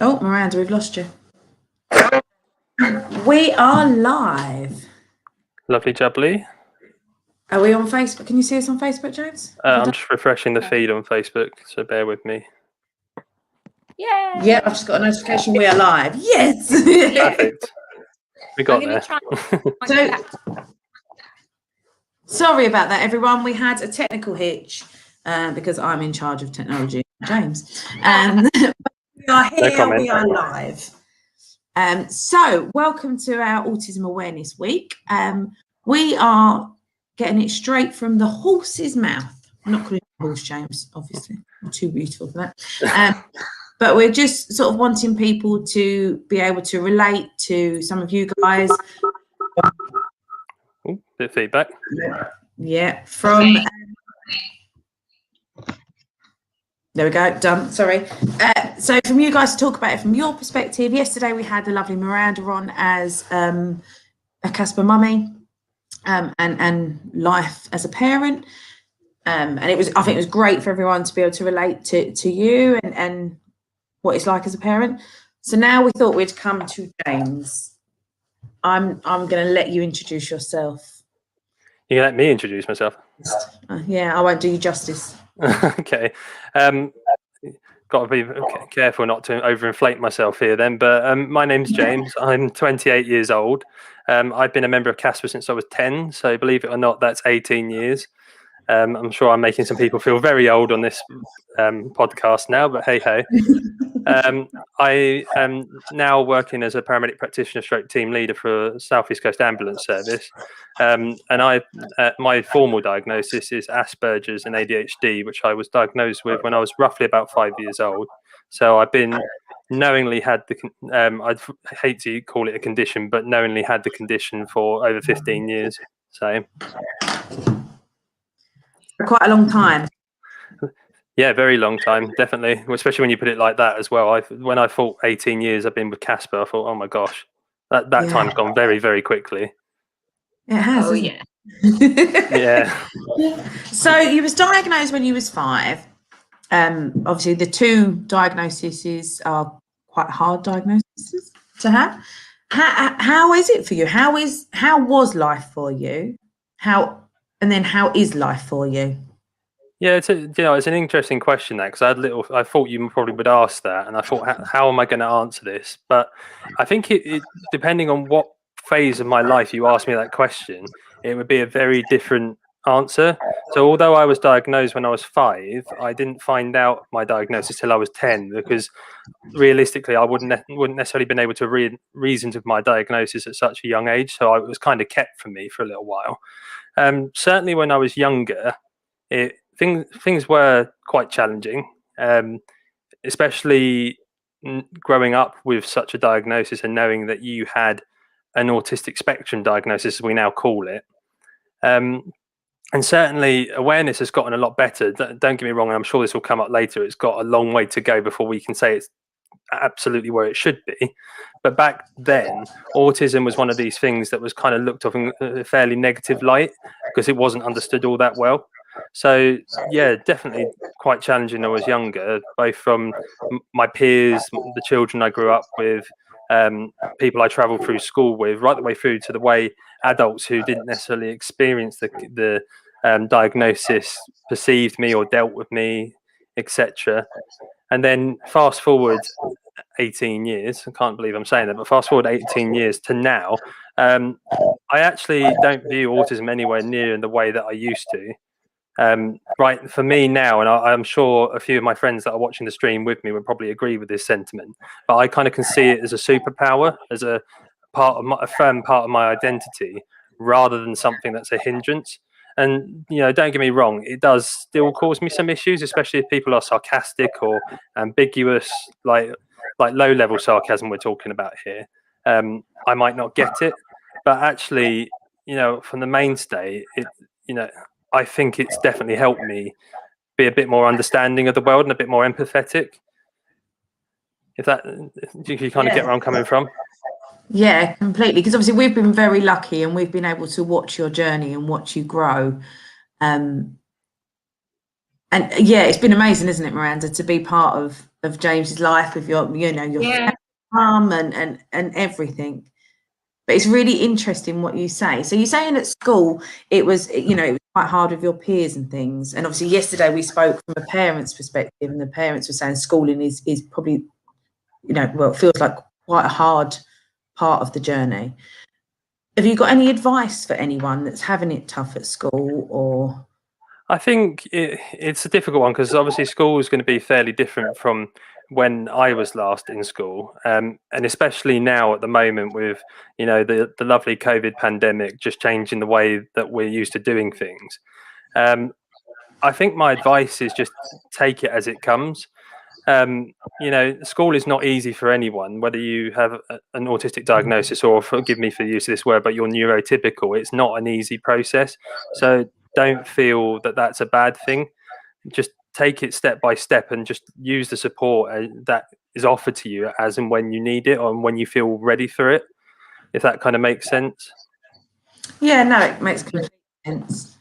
Oh, Miranda, we've lost you. We are live. Lovely jubbly. Are we on Facebook? Can you see us on Facebook, James? I'm just refreshing the feed on Facebook, so bear with me. Yeah. Yeah, I've just got a notification we are live. Yes. Perfect. We got there. So, sorry about that, everyone. We had a technical hitch because I'm in charge of technology, James. We are here. No, we are live. So, welcome to our Autism Awareness Week. We are getting it straight from the horse's mouth. I'm not calling it horse, James, obviously. I'm too beautiful for that. But we're just sort of wanting people to be able to relate to some of you guys. Ooh, bit of feedback. Yeah, from... there we go, done, sorry. So from you guys to talk about it from your perspective. Yesterday we had the lovely Miranda on as a CASPER mummy and life as a parent. And I think it was great for everyone to be able to relate to you and what it's like as a parent. So now we thought we'd come to James. I'm going to let you introduce yourself. You can let me introduce myself. Yeah, I won't do you justice. Okay. Got to be careful not to overinflate myself here then, but my name's James. I'm 28 years old. I've been a member of CASPER since I was 10, so believe it or not, that's 18 years. I'm sure I'm making some people feel very old on this podcast now, but hey ho. I am now working as a paramedic practitioner stroke team leader for South East Coast Ambulance Service. And my formal diagnosis is Asperger's and ADHD, which I was diagnosed with when I was roughly about 5 years old. So I've been knowingly had I'd hate to call it a condition, but knowingly had the condition for over 15 years. So for quite a long time. Yeah, very long time, definitely. Especially when you put it like that as well. When I thought 18 years I've been with CASPER, I thought, oh my gosh, that time's gone very, very quickly. It has. Oh yeah. Yeah. So you was diagnosed when you was 5. Obviously, the 2 diagnoses are quite hard diagnoses to have. How is it for you? How was life for you? How is life for you? Yeah, it's an interesting question, that, because I thought you probably would ask that, and I thought, how am I going to answer this? But I think it depending on what phase of my life you ask me that question, it would be a very different answer. So although I was diagnosed when I was 5, I didn't find out my diagnosis till I was 10, because realistically I wouldn't necessarily been able to read reasons of my diagnosis at such a young age. So it was kind of kept from me for a little while. Certainly when I was younger, things were quite challenging, especially growing up with such a diagnosis and knowing that you had an autistic spectrum diagnosis, as we now call it. And certainly awareness has gotten a lot better. Don't get me wrong, and I'm sure this will come up later. It's got a long way to go before we can say it's absolutely where it should be. But back then, autism was one of these things that was kind of looked at in a fairly negative light because it wasn't understood all that well. So yeah, definitely quite challenging when I was younger, both from my peers, the children I grew up with, people I traveled through school with, right the way through to the way adults who didn't necessarily experience the diagnosis perceived me or dealt with me, etc. And then fast forward 18 years, I can't believe I'm saying that, but fast forward 18 years to now, I actually don't view autism anywhere near in the way that I used to. Right, for me now, and I'm sure a few of my friends that are watching the stream with me would probably agree with this sentiment, but I kind of can see it as a superpower, as a firm part of my identity, rather than something that's a hindrance. And don't get me wrong, it does still cause me some issues, especially if people are sarcastic or ambiguous, like low-level sarcasm we're talking about here. I might not get it, but actually, from the mainstay, I think it's definitely helped me be a bit more understanding of the world and a bit more empathetic. Do you kind of get where I'm coming from? Yeah, completely. Because obviously we've been very lucky and we've been able to watch your journey and watch you grow. And yeah, it's been amazing, isn't it, Miranda, to be part of of James's life with your, your mum and everything. But it's really interesting what you say. So you're saying at school it was, it was quite hard with your peers and things. And obviously yesterday we spoke from a parent's perspective, and the parents were saying schooling is probably, well, it feels like quite a hard part of the journey. Have you got any advice for anyone that's having it tough at school? Or I think it's a difficult one, because obviously school is going to be fairly different from when I was last in school, and especially now at the moment with the lovely COVID pandemic just changing the way that we're used to doing things. I think my advice is just take it as it comes. School is not easy for anyone, whether you have an autistic diagnosis or, forgive me for the use of this word, but you're neurotypical. It's not an easy process. So don't feel that that's a bad thing. Just take it step by step and just use the support that is offered to you as and when you need it, or when you feel ready for it, if that kind of makes sense. Yeah, no, it makes complete sense.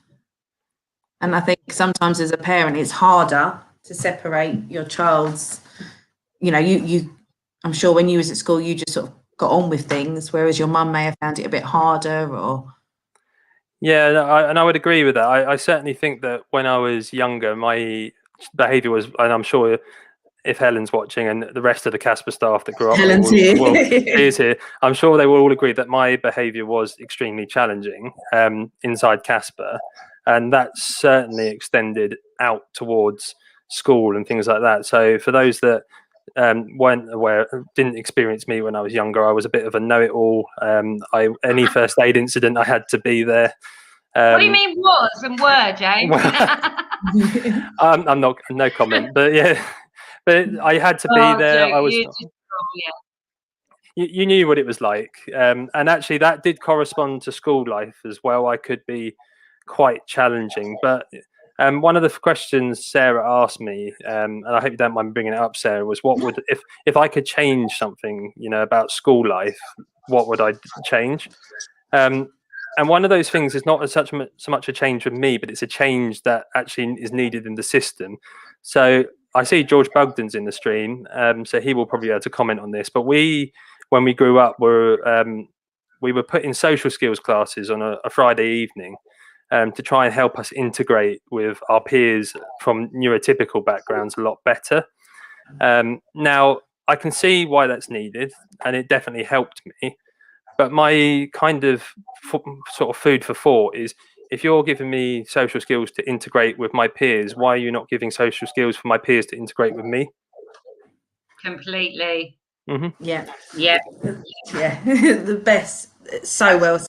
And I think sometimes as a parent, it's harder to separate your child's, I'm sure when you was at school, you just sort of got on with things, whereas your mum may have found it a bit harder. Or yeah, and I would agree with that. I certainly think that when I was younger, my behaviour was, and I'm sure if Helen's watching and the rest of the CASPER staff that grew up is here, I'm sure they will all agree that my behaviour was extremely challenging inside CASPER, and that certainly extended out towards school and things like that. So for those that weren't aware, didn't experience me when I was younger, I was a bit of a know-it-all. Any first aid incident, I had to be there. What do you mean was and were, James? I'm not, no comment, but yeah. But I had to be there. I was. You knew what it was like, and actually that did correspond to school life as well. I could be quite challenging, but one of the questions Sarah asked me, and I hope you don't mind bringing it up, Sarah, was what would if I could change something, about school life, what would I change? And one of those things is not so much a change with me, but it's a change that actually is needed in the system. So I see George Bugden's in the stream, so he will probably be able to comment on this. But when we grew up, we were put in social skills classes on a Friday evening to try and help us integrate with our peers from neurotypical backgrounds a lot better. Now, I can see why that's needed, and it definitely helped me. But my kind of sort of food for thought is, if you're giving me social skills to integrate with my peers, why are you not giving social skills for my peers to integrate with me? Completely. Mm-hmm. Yeah. The best. So well said.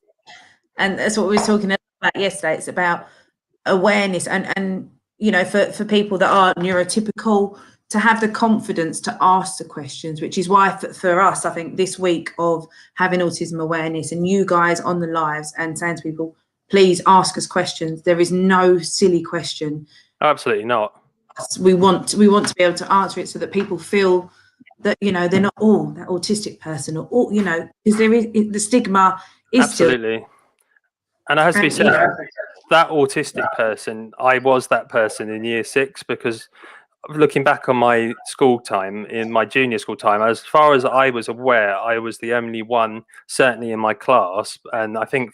And that's what we were talking about yesterday. It's about awareness and for people that are neurotypical, to have the confidence to ask the questions, which is why for us, I think this week of having autism awareness and you guys on the lives and saying to people, please ask us questions. There is no silly question. Absolutely not. We want to be able to answer it so that people feel that, they're not all that autistic person or, because there is the stigma is absolutely still. And it has to be said, that autistic person, I was that person in year 6, because looking back on my school time, in my junior school time, as far as I was aware, I was the only one, certainly in my class, and I think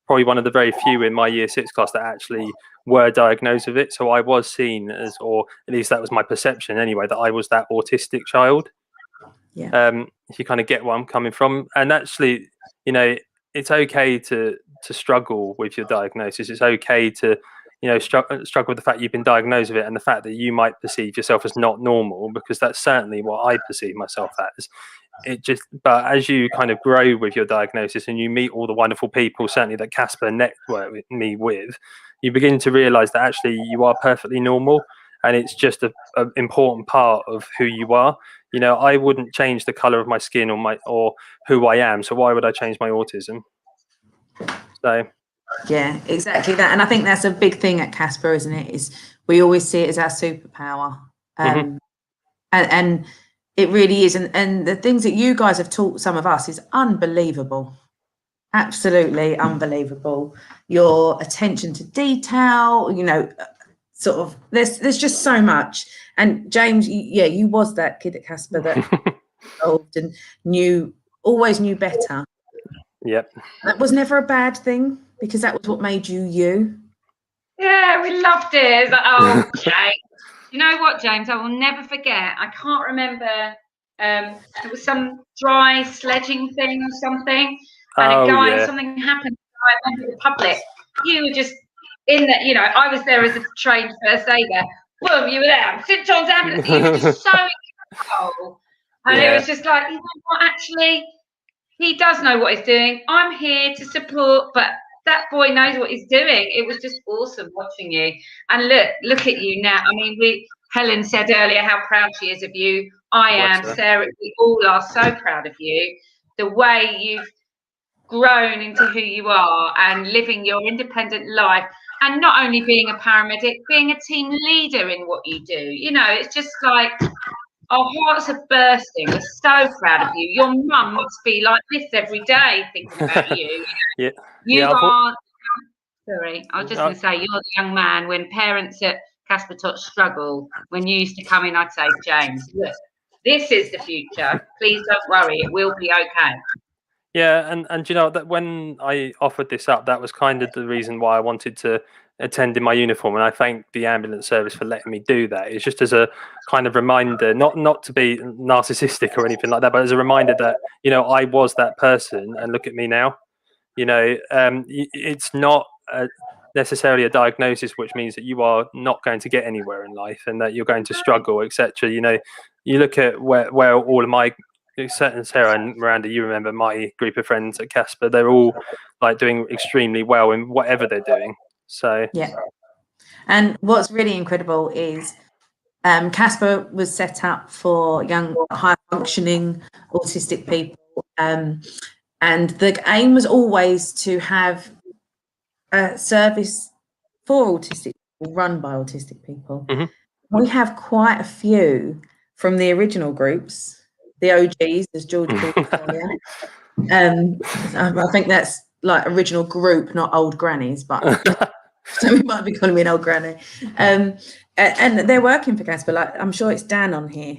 probably one of the very few in my year 6 class that actually were diagnosed with it. So I was seen as, or at least that was my perception anyway, that I was that autistic child. Yeah. If you kind of get where I'm coming from. And actually, it's okay to struggle with your diagnosis. It's okay to struggle with the fact you've been diagnosed with it, and the fact that you might perceive yourself as not normal, because that's certainly what I perceive myself as. But as you kind of grow with your diagnosis and you meet all the wonderful people, certainly that CASPER network with me with, you begin to realize that actually you are perfectly normal, and it's just an important part of who you are. I wouldn't change the color of my skin or who I am, so why would I change my autism? So yeah, exactly that. And I think that's a big thing at CASPER, isn't it? Is we always see it as our superpower. And it really is. And the things that you guys have taught some of us is unbelievable. Absolutely unbelievable. Your attention to detail, sort of, there's just so much. And James, you was that kid at CASPER that evolved and always knew better. Yep. That was never a bad thing, because that was what made you you. Yeah, we loved it. It's like, oh, James. You know what, James? I will never forget. I can't remember. It was some dry sledging thing or something, and a guy, something happened. I remember the public. You were just in the, you know, I was there as a trained first aider. Boom, you were there. St John's ambulance. You were just so in control, and it was just like, you know what? Actually, he does know what he's doing. I'm here to support, but that boy knows what he's doing. It was just awesome watching you. And look at you now. I mean, Helen said earlier how proud she is of you. I am, Sarah. We all are so proud of you. The way you've grown into who you are and living your independent life, and not only being a paramedic, being a team leader in what you do. You know, it's just like, our hearts are bursting. We're so proud of you. Your mum must be like this every day thinking about you. You are. Sorry, I was just going to say, you're the young man when parents at CASPER Tots struggle. When you used to come in, I'd say, James, look, this is the future. Please don't worry. It will be okay. Yeah, and you know that when I offered this up, that was kind of the reason why I wanted to attend in my uniform, and I thank the ambulance service for letting me do that. It's just as a kind of reminder, not to be narcissistic or anything like that, but as a reminder that, you know, I was that person, and look at me now. You know, it's not necessarily a diagnosis, which means that you are not going to get anywhere in life and that you're going to struggle, etc. You know, you look at where all of my, certain Sarah and Miranda, you remember my group of friends at CASPER, they're all like doing extremely well in whatever they're doing. So yeah. And what's really incredible is CASPER was set up for young, high functioning autistic people. And the aim was always to have a service for autistic people, run by autistic people. We have quite a few from the original groups, the OGs, as George called them. I think that's like original group, not old grannies, but so we might be calling me an old granny. And they're working for CASPER. Like, I'm sure it's Dan on here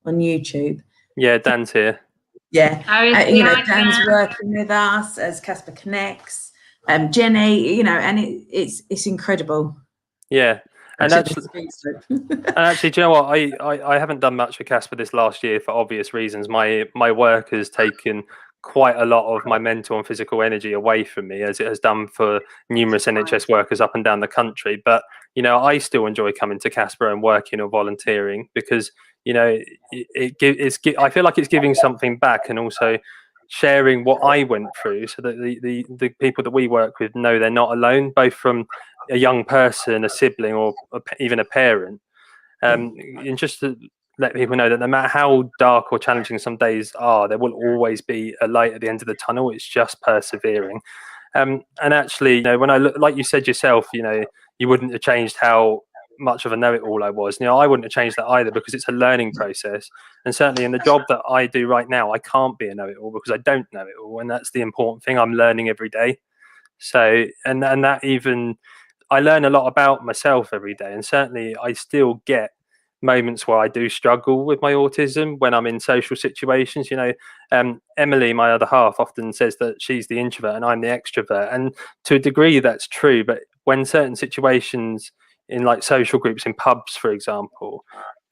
on YouTube. Yeah, Dan's here. Yeah, you know, Dan's working with us as CASPER Connects. Jenny, you know, and it's incredible. Yeah. And actually, do you know what? I haven't done much for CASPER this last year for obvious reasons. My work has taken quite a lot of my mental and physical energy away from me, as it has done for numerous NHS workers up and down the country. But, you know, I still enjoy coming to CASPER and working or volunteering because, you know, I feel like it's giving something back and also sharing what I went through so that the people that we work with know they're not alone, both from a young person, a sibling, or even a parent. And just to let people know that no matter how dark or challenging some days are, there will always be a light at the end of the tunnel. It's just persevering. And actually, you know, when I look, like you said yourself, you know, you wouldn't have changed how much of a know-it-all I was. You know, I wouldn't have changed that either because it's a learning process. And certainly in the job that I do right now, I can't be a know-it-all because I don't know it all. And that's the important thing. I'm learning every day. So, and that even, I learn a lot about myself every day. And certainly I still get moments where I do struggle with my autism when I'm in social situations. You know, Emily, my other half, often says that she's the introvert and I'm the extrovert. And to a degree that's true. But when certain situations in like social groups in pubs, for example,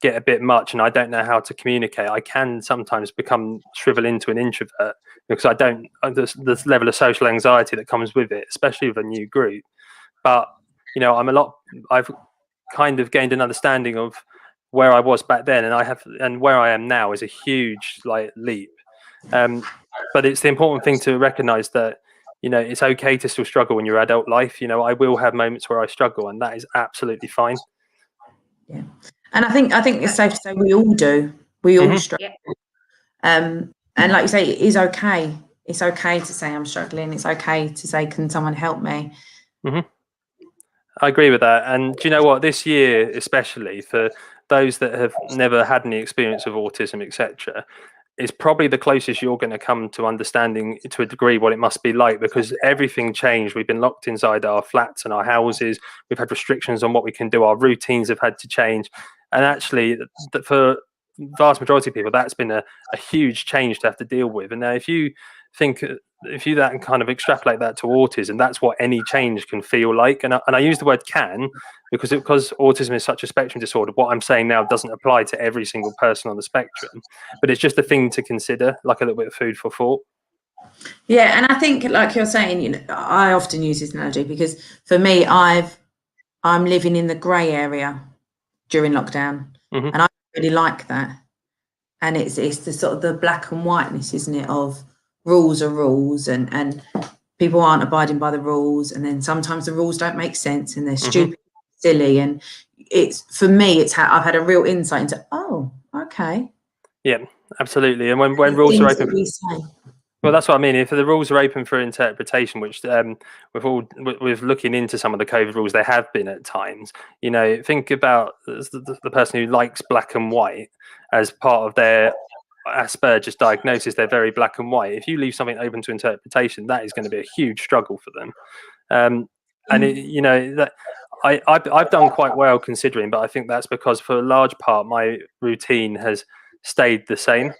get a bit much and I don't know how to communicate, I can sometimes shrivel into an introvert because I don't, the level of social anxiety that comes with it, especially with a new group. But, you know, I've kind of gained an understanding of where I was back then and where I am now is a huge like leap. But it's the important thing to recognize that, you know, it's okay to still struggle in your adult life. You know, I will have moments where I struggle and that is absolutely fine. Yeah. And I think it's safe to say we all do. We all struggle. And like you say, it is okay. It's okay to say I'm struggling. It's okay to say, can someone help me? I agree with that. And do you know what? This year, especially for those that have never had any experience of autism, etc., is probably the closest you're going to come to understanding to a degree what it must be like, because everything changed. We've been locked inside our flats and our houses. We've had restrictions on what we can do. Our routines have had to change. And actually, for vast majority of people, that's been a huge change to have to deal with. And now if you that kind of extrapolate that to autism, that's what any change can feel like. And I use the word can because autism is such a spectrum disorder. What I'm saying now doesn't apply to every single person on the spectrum, but it's just a thing to consider, like a little bit of food for thought. Yeah, and I think, like you're saying, I often use this analogy because for me, I'm living in the grey area during lockdown, and I really like that. And it's the sort of the black and whiteness, isn't it, of rules are rules, and people aren't abiding by the rules, and then sometimes the rules don't make sense and they're stupid, silly, and it's, for me, it's how I've had a real insight into, oh, okay. Yeah, absolutely. And when rules are open, well, that's what I mean. If the rules are open for interpretation, which with looking into some of the COVID rules, they have been at times. Think about the person who likes black and white as part of their Asperger's diagnosis. They're very black and white. If you leave something open to interpretation, that is going to be a huge struggle for them. That I've done quite well considering, but I think that's because for a large part my routine has stayed the same.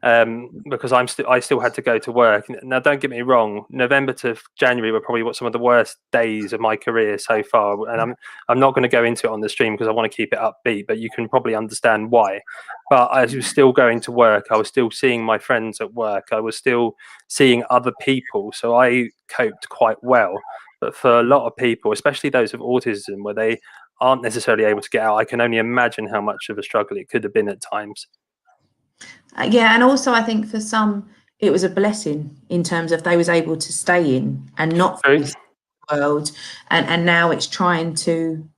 Because I still had to go to work. Now, don't get me wrong, November to January were probably some of the worst days of my career so far, and I'm not going to go into it on the stream because I want to keep it upbeat, but you can probably understand why. But I was still going to work, I was still seeing my friends at work, I was still seeing other people, so I coped quite well. But for a lot of people, especially those with autism, where they aren't necessarily able to get out, I can only imagine how much of a struggle it could have been at times. Yeah, and also I think for some it was a blessing in terms of they was able to stay in and not face the world, and now it's trying to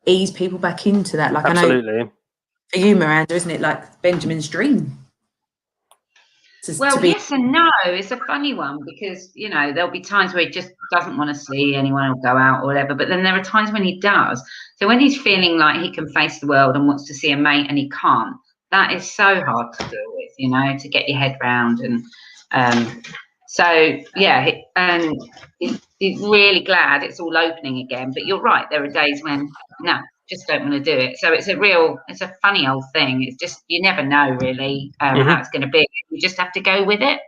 ease people back into that. Like, absolutely. I know for you, Miranda, isn't it like Benjamin's dream? Well, yes and no. It's a funny one because there'll be times where he just doesn't want to see anyone or go out or whatever, but then there are times when he does. So when he's feeling like he can face the world and wants to see a mate and he can't, that is so hard to deal with, to get your head round. And so, yeah, and he's really glad it's all opening again. But you're right, there are days when, no, just don't want to do it. So it's a funny old thing. It's just, you never know really how it's going to be. You just have to go with it.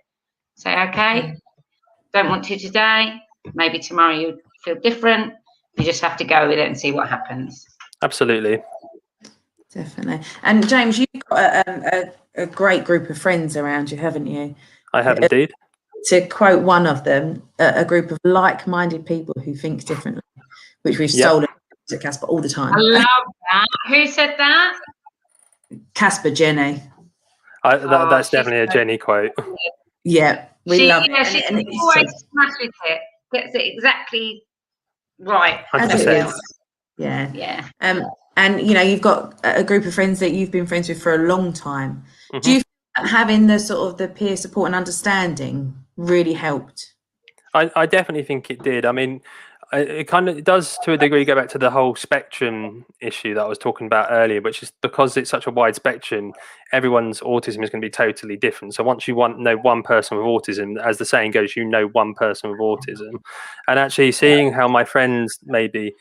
Say, okay, don't want to today. Maybe tomorrow you feel different. You just have to go with it and see what happens. Absolutely. Definitely. And James, you've got a great group of friends around you, haven't you? I have indeed. To quote one of them, a group of like-minded people who think differently, which we've stolen at CASPER all the time. I love that. Who said that? CASPER, Jenny. That's definitely a Jenny quote. Yeah, we love it. She always smashes it, gets it exactly right. 100%. Yeah. And you've got a group of friends that you've been friends with for a long time. Do you feel that having the sort of the peer support and understanding really helped? I definitely think it did. I mean, it does to a degree go back to the whole spectrum issue that I was talking about earlier, which is because it's such a wide spectrum, everyone's autism is going to be totally different. So once you know one person with autism, as the saying goes, one person with autism. And actually seeing how my friends maybe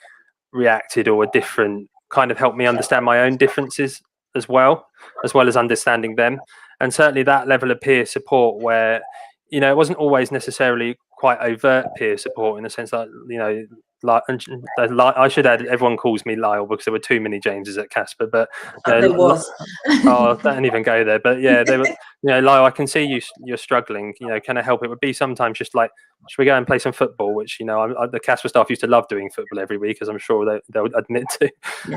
reacted or were different kind of helped me understand my own differences as well as understanding them. And certainly that level of peer support where it wasn't always necessarily quite overt peer support, in the sense that I should add, everyone calls me Lisle because there were too many Jameses at CASPER, but there was. Don't even go there. But yeah, they were. Lisle, I can see you're struggling. Can I help? It would be sometimes just like, should we go and play some football? Which the CASPER staff used to love doing football every week, as I'm sure they'll admit to.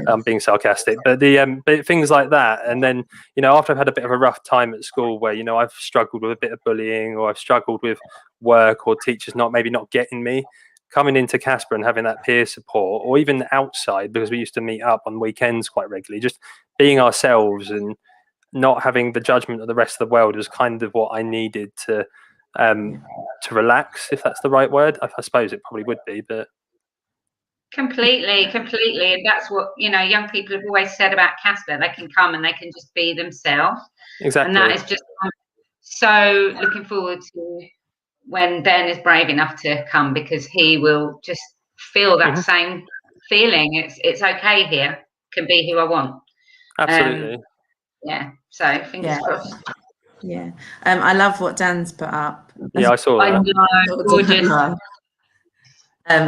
I'm being sarcastic, but but things like that. And then after I've had a bit of a rough time at school, where I've struggled with a bit of bullying, or I've struggled with work, or teachers not getting me, coming into CASPER and having that peer support, or even outside, because we used to meet up on weekends quite regularly, just being ourselves and not having the judgment of the rest of the world was kind of what I needed to relax, if that's the right word. I suppose it probably would be, but Completely. And that's what, young people have always said about CASPER. They can come and they can just be themselves. Exactly. And that is just, I'm so looking forward to when Ben is brave enough to come, because he will just feel that same feeling. It's okay here, can be who I want. Absolutely. So fingers crossed. I love what Dan's put up. Yeah, I saw that. I know, gorgeous.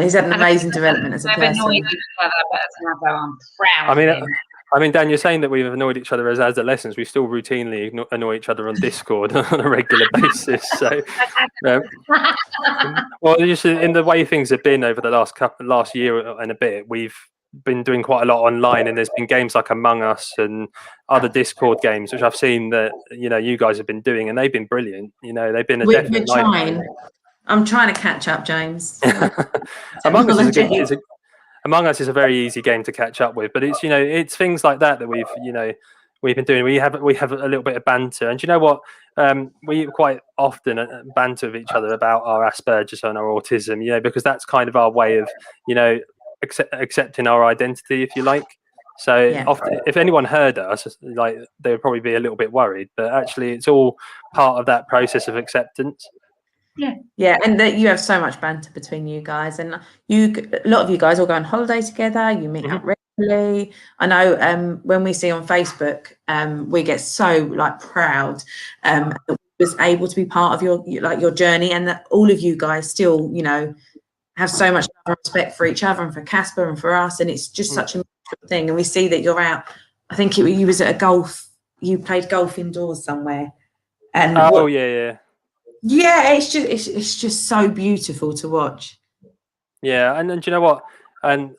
He's had an amazing development as a person. Annoyed each other, but as an adult, I'm proud of him. I mean, Dan, you're saying that we've annoyed each other as adolescents. We still routinely annoy each other on Discord on a regular basis. So, well, just in the way things have been over the last year and a bit, we've been doing quite a lot online, and there's been games like Among Us and other Discord games, which I've seen that you guys have been doing, and they've been brilliant. They've been a definite. We're trying. I'm trying to catch up, James. Among Us is a very easy game to catch up with, but it's it's things like that we've been doing. We have a little bit of banter, and you know what? We quite often banter with each other about our Asperger's and our autism, because that's kind of our way of accepting our identity, if you like. So often, if anyone heard us, like, they would probably be a little bit worried, but actually it's all part of that process of acceptance. And that you have so much banter between you guys, and a lot of you guys all go on holiday together, you meet up regularly. I know when we see on Facebook, we get so proud that we was able to be part of your journey, and that all of you guys still have so much respect for each other and for CASPER and for us, and it's just such a beautiful thing. And we see that you're out, I think you was at you played golf indoors somewhere, and it's just so beautiful to watch. Yeah, and do you know what? And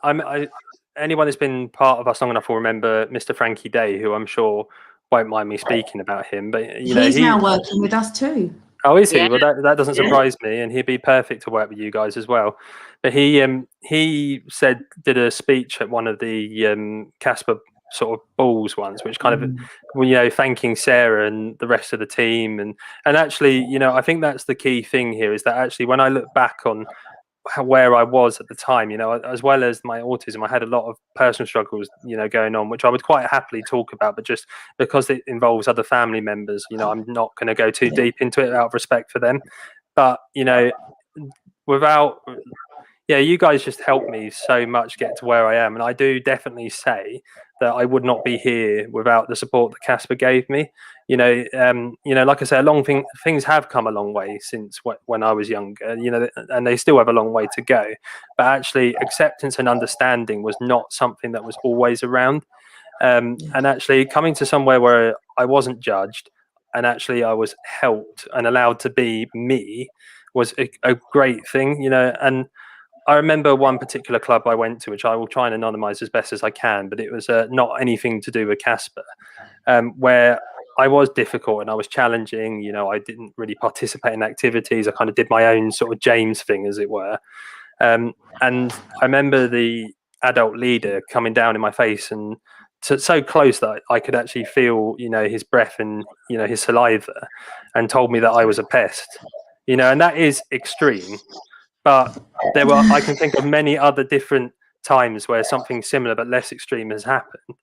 anyone that's been part of us long enough will remember Mr. Frankie Day, who I'm sure won't mind me speaking about him. But he's now working with us too. Oh, is he? Yeah. Well, that doesn't surprise me, and he'd be perfect to work with you guys as well. But he did a speech at one of the CASPER sort of balls once, which kind of thanking Sarah and the rest of the team, and actually I think that's the key thing here, is that actually when I look back on where I was at the time, as well as my autism, I had a lot of personal struggles going on, which I would quite happily talk about, but just because it involves other family members, I'm not going to go too deep into it out of respect for them. But you guys just helped me so much get to where I am, and I do definitely say that I would not be here without the support that CASPER gave me. Like I say, things have come a long way since when I was younger, and they still have a long way to go. But actually, acceptance and understanding was not something that was always around. And actually, coming to somewhere where I wasn't judged, and actually I was helped and allowed to be me, was a great thing. And I remember one particular club I went to, which I will try and anonymize as best as I can, but it was not anything to do with CASPER, where I was difficult and I was challenging. I didn't really participate in activities. I kind of did my own sort of James thing, as it were. And I remember the adult leader coming down in my face, and so close that I could actually feel, his breath and, his saliva, and told me that I was a pest, and that is extreme. But I can think of many other different times where something similar but less extreme has happened.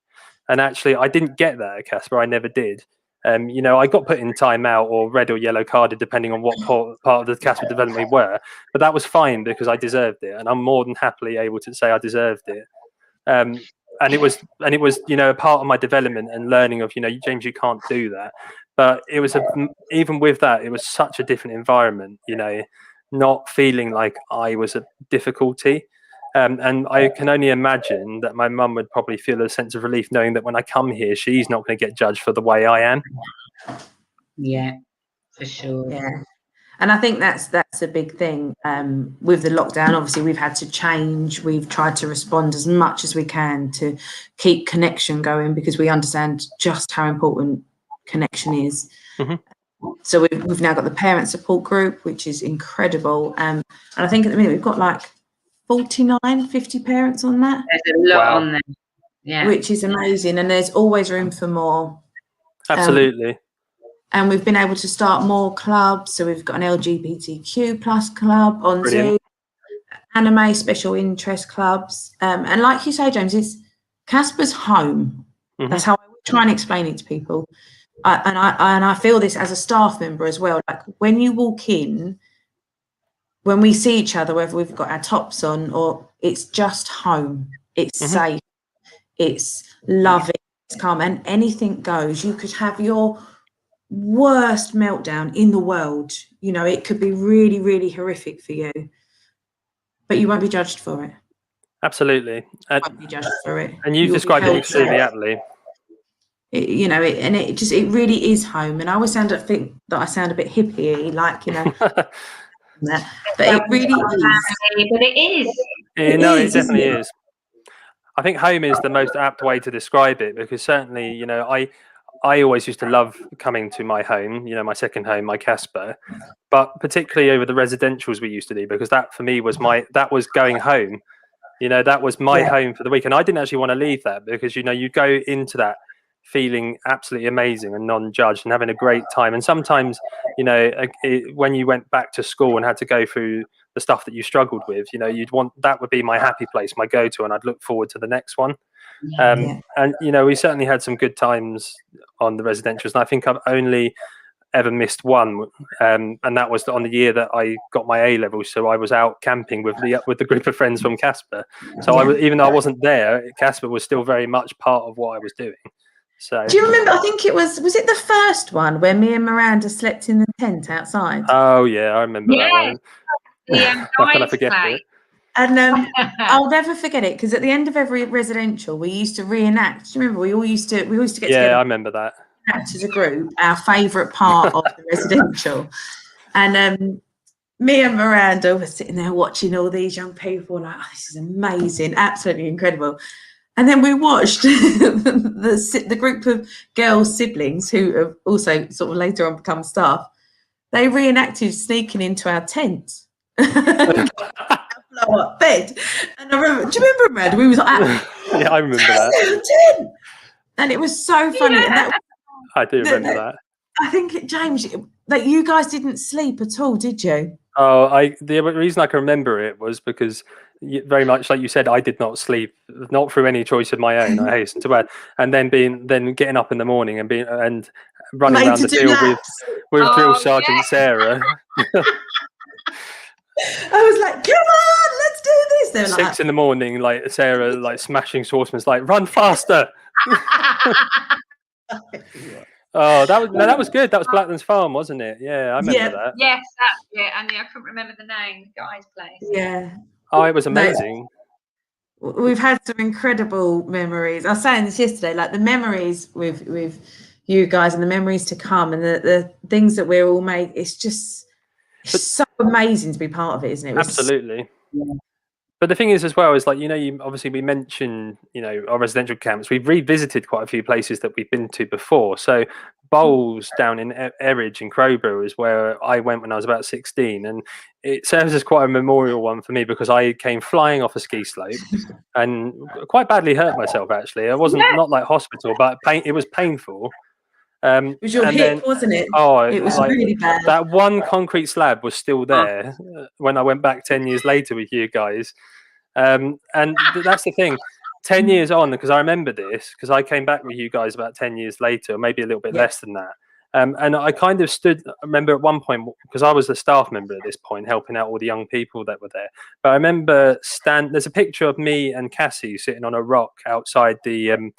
And actually, I didn't get that at CASPER. I never did. I got put in timeout or red or yellow carded, depending on what part of the CASPER development we were. But that was fine, because I deserved it, and I'm more than happily able to say I deserved it. And it was a part of my development and learning of James, you can't do that. But it was even with that, it was such a different environment. Not feeling like I was a difficulty. And I can only imagine that my mum would probably feel a sense of relief knowing that when I come here, she's not going to get judged for the way I am. Yeah, for sure. Yeah. And I think that's a big thing. With the lockdown, obviously, we've had to change. We've tried to respond as much as we can to keep connection going, because we understand just how important connection is. So we've now got the parent support group, which is incredible. And I think at the minute we've got 50 parents on that. There's a lot on there. Yeah. Which is amazing. And there's always room for more. Absolutely. And we've been able to start more clubs. So we've got an LGBTQ+ club on Zoom. anime special interest clubs, and like you say, James, it's CASPER's home. That's how I try and explain it to people. And I feel this as a staff member as well. Like when you walk in, when we see each other, whether we've got our tops on or it's just home, it's safe, it's loving, it's calm, and anything goes. You could have your worst meltdown in the world. You know, it could be really, really horrific for you, but you won't be judged for it. Absolutely. You won't be judged for it. And you've described it extremely aptly. You know, it really is home. And I always think that I sound a bit hippie, like, you know, but it really is. But it is. It definitely is. I think home is the most apt way to describe it, because certainly, you know, I always used to love coming to my home, you know, my second home, my CASPER, but particularly over the residentials we used to do, because that for me was that was going home. You know, that was my home for the week. And I didn't actually want to leave that, because, you know, you go into that feeling absolutely amazing and non-judged and having a great time. And sometimes, you know, when you went back to school and had to go through the stuff that you struggled with, you know, that would be my happy place, my go-to, and I'd look forward to the next one. And, you know, we certainly had some good times on the residentials. And I think I've only ever missed one, and that was on the year that I got my A levels. So I was out camping with the group of friends from CASPER. So even though I wasn't there, CASPER was still very much part of what I was doing. So do you remember? I think it was it the first one where me and Miranda slept in the tent outside? Oh yeah, I remember that one. How can I forget it? And I'll never forget it, because at the end of every residential, we used to reenact. Do you remember? We used to get together. Yeah, I remember that. As a group, our favourite part of the residential, and me and Miranda were sitting there watching all these young people, like, oh, this is amazing, absolutely incredible. And then we watched the group of girls' siblings who have also sort of later on become staff. They reenacted sneaking into our tent. Blow up bed. And I remember, do you remember, Miranda? We was like, yeah, I remember that. And it was so funny. Yeah. And that, I do remember that. I think, James, that you guys didn't sleep at all, did you? Oh, the reason I can remember it was because, very much like you said, I did not sleep, not through any choice of my own. I hasten to add, and then getting up in the morning and running around the field with Drill Sergeant Sarah. I was like, come on, let's do this. They were 6 in the morning, like Sarah, like smashing saucepans, like, run faster. Oh, that was good. That was Blacklands Farm, wasn't it? Yeah, I remember that. Yes, that's it. And I couldn't remember the name, the guy's place. Yeah. Oh, it was amazing. We've had some incredible memories. I was saying this yesterday, like the memories with you guys and the memories to come and the things that we're all made. It's just so amazing to be part of it, isn't it? Absolutely. But the thing is, as well, is like, you know, we mentioned, you know, our residential camps. We've revisited quite a few places that we've been to before. So Bowls down in Eridge in Crowborough is where I went when I was about 16, and it serves as quite a memorial one for me, because I came flying off a ski slope and quite badly hurt myself. Actually, I wasn't not like hospital, but it was painful. It was your hip, wasn't it? Oh, it was really bad. That one concrete slab was still there when I went back 10 years later with you guys. And that's the thing, 10 years on, because I remember this, because I came back with you guys about 10 years later, maybe a little bit less than that. And I kind of I remember at one point, because I was a staff member at this point, helping out all the young people that were there. But I remember there's a picture of me and Cassie sitting on a rock outside the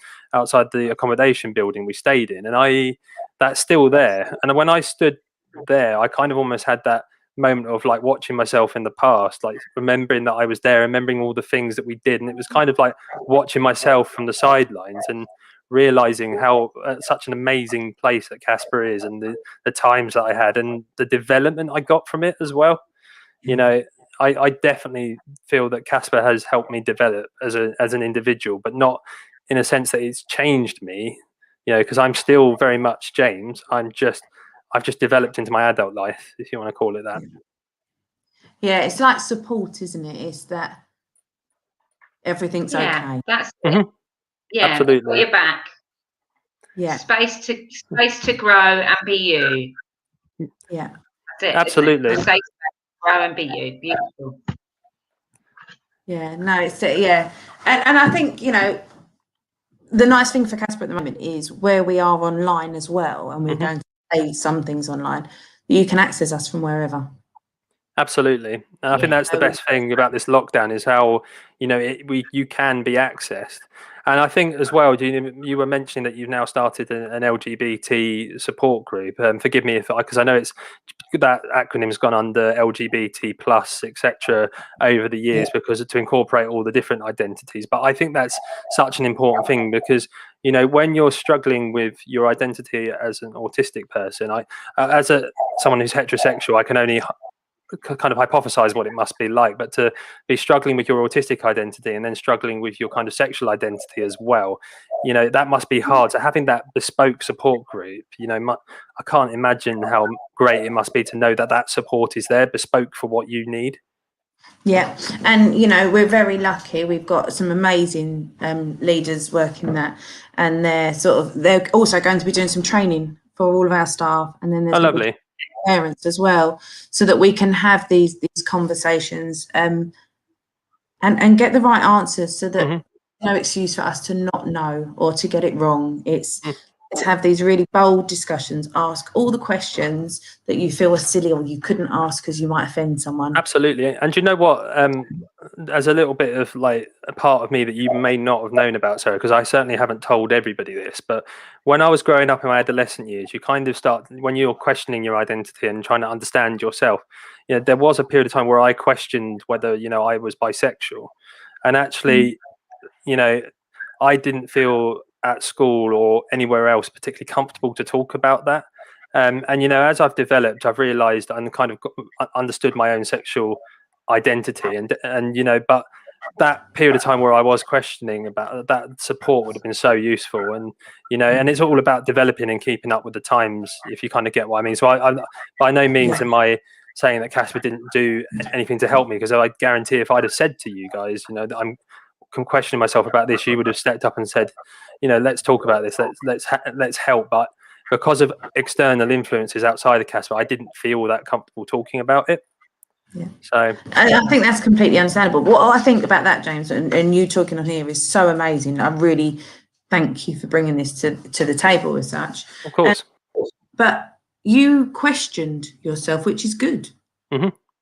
accommodation building we stayed in, and that's still there. And when I stood there, I kind of almost had that moment of like watching myself in the past, like remembering that I was there, remembering all the things that we did, and it was kind of like watching myself from the sidelines and realizing how such an amazing place that CASPER is, and the times that I had and the development I got from it as well. You know, I definitely feel that CASPER has helped me develop as an individual, but not in a sense that it's changed me, you know, because I'm still very much James. I've just developed into my adult life, if you want to call it that. Yeah, it's like support, isn't it? It's that everything's okay. That's it. Yeah, absolutely. You're back. Yeah, space to grow and be you. Yeah, that's it. Absolutely. Space to grow and be you. Beautiful. Yeah, no, it's yeah, and I think, you know, the nice thing for CASPER at the moment is where we are online as well, and we're going to say some things online. You can access us from wherever. Absolutely. And I think that's the best thing about this lockdown is how, you know, you can be accessed. And I think as well, you were mentioning that you've now started an LGBT support group. Forgive me if, because I know it's that acronym's gone under LGBT plus, etc. over the years because to incorporate all the different identities. But I think that's such an important thing because, you know, when you're struggling with your identity as an autistic person, as someone who's heterosexual, I can only kind of hypothesize what it must be like, but to be struggling with your autistic identity and then struggling with your kind of sexual identity as well, you know, that must be hard. So having that bespoke support group, you know, I can't imagine how great it must be to know that that support is there, bespoke for what you need. Yeah, and you know, we're very lucky. We've got some amazing leaders working that, and they're also going to be doing some training for all of our staff, and then there's lovely parents as well, so that we can have these conversations and get the right answers, so that no excuse for us to not know or to get it wrong. It's to have these really bold discussions, ask all the questions that you feel are silly or you couldn't ask because you might offend someone. Absolutely. And you know what, as a little bit of like a part of me that you may not have known about, Sarah, because I certainly haven't told everybody this, but when I was growing up in my adolescent years, you kind of start, when you're questioning your identity and trying to understand yourself, you know, there was a period of time where I questioned whether, you know, I was bisexual. And actually, you know, I didn't feel at school or anywhere else particularly comfortable to talk about that. And you know, as I've developed, I've realised and kind of understood my own sexual identity, and you know, but that period of time where I was questioning about that, support would have been so useful. And you know, and it's all about developing and keeping up with the times, if you kind of get what I mean. So I by no means am I saying that CASPER didn't do anything to help me, because I guarantee if I'd have said to you guys, you know, that I'm questioning myself about this, you would have stepped up and said, you know, let's talk about this, let's help. But because of external influences outside of CASPER, I didn't feel that comfortable talking about it. Yeah. So I think that's completely understandable. What I think about that, James, and you talking on here is so amazing. I really thank you for bringing this to the table as such. Of course. But you questioned yourself, which is good.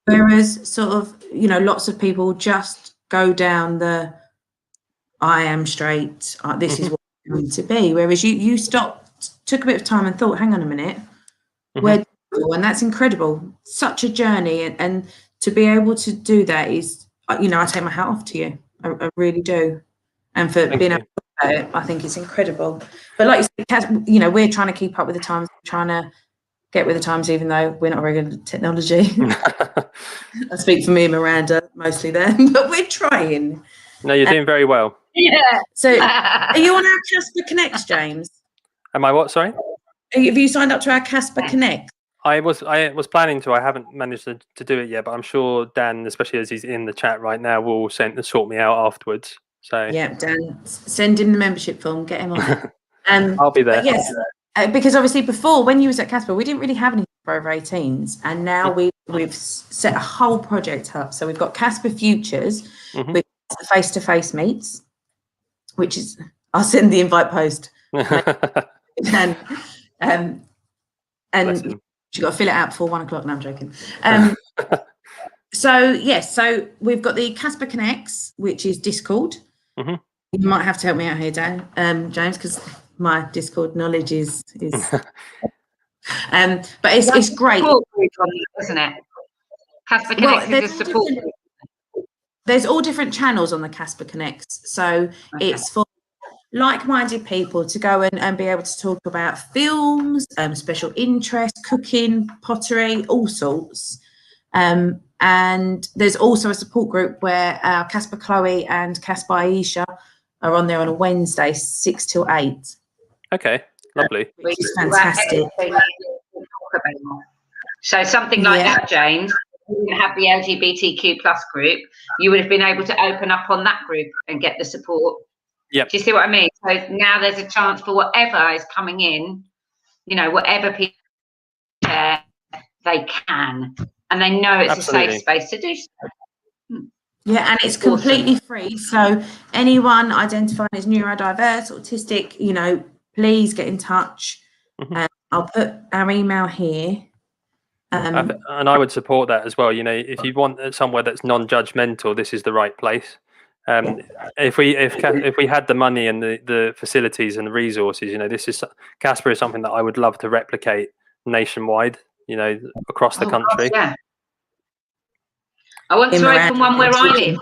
Whereas sort of, you know, lots of people just go down the I am straight, this is what I'm going to be. Whereas you stopped, took a bit of time and thought, hang on a minute, where, and that's incredible. Such a journey, and to be able to do that is, you know, I take my hat off to you. I really do. And for being able to do it, I think it's incredible. But like you said, you know, we're trying to keep up with the times, trying to get with the times, even though we're not very good at technology. I speak for me and Miranda mostly there, but we're trying. No, you're doing very well. Yeah. So are you on our CASPER Connect, James? Am I what? Sorry? Have you signed up to our CASPER Connect? I was planning to. I haven't managed to do it yet, but I'm sure Dan, especially as he's in the chat right now, will sort me out afterwards. So yeah, Dan, send him the membership form, get him on. I'll be there. Yes, because obviously before, when you was at CASPER, we didn't really have anything for over 18s, and now we've set a whole project up. So we've got CASPER Futures, with face-to-face meets, which is, I'll send the invite post. And you've got to fill it out before 1 o'clock. No, I'm joking. So yes, so we've got the CASPER Connects, which is Discord. You might have to help me out here, Dan, James, because my Discord knowledge is but it's great, isn't it? CASPER Connects is a support group. There's all different channels on the CASPER Connects, so it's for like-minded people to go and be able to talk about films, special interest, cooking, pottery, all sorts. And there's also a support group where CASPER Chloe and CASPER Aisha are on there on a Wednesday, 6 till 8. Okay, lovely. Which is fantastic. So something like that, James, you have the LGBTQ plus group, you would have been able to open up on that group and get the support. Yep. Do you see what I mean? So now there's a chance for whatever is coming in, you know, whatever people share, they can, and they know it's a safe space to do so. Yeah, and it's completely free. So anyone identifying as neurodiverse, autistic, you know, please get in touch. I'll put our email here. And I would support that as well. You know, if you want somewhere that's non-judgmental, this is the right place. If we had the money and the facilities and the resources, you know, CASPER is something that I would love to replicate nationwide. You know, across the country. Yeah. I want to open one where I live.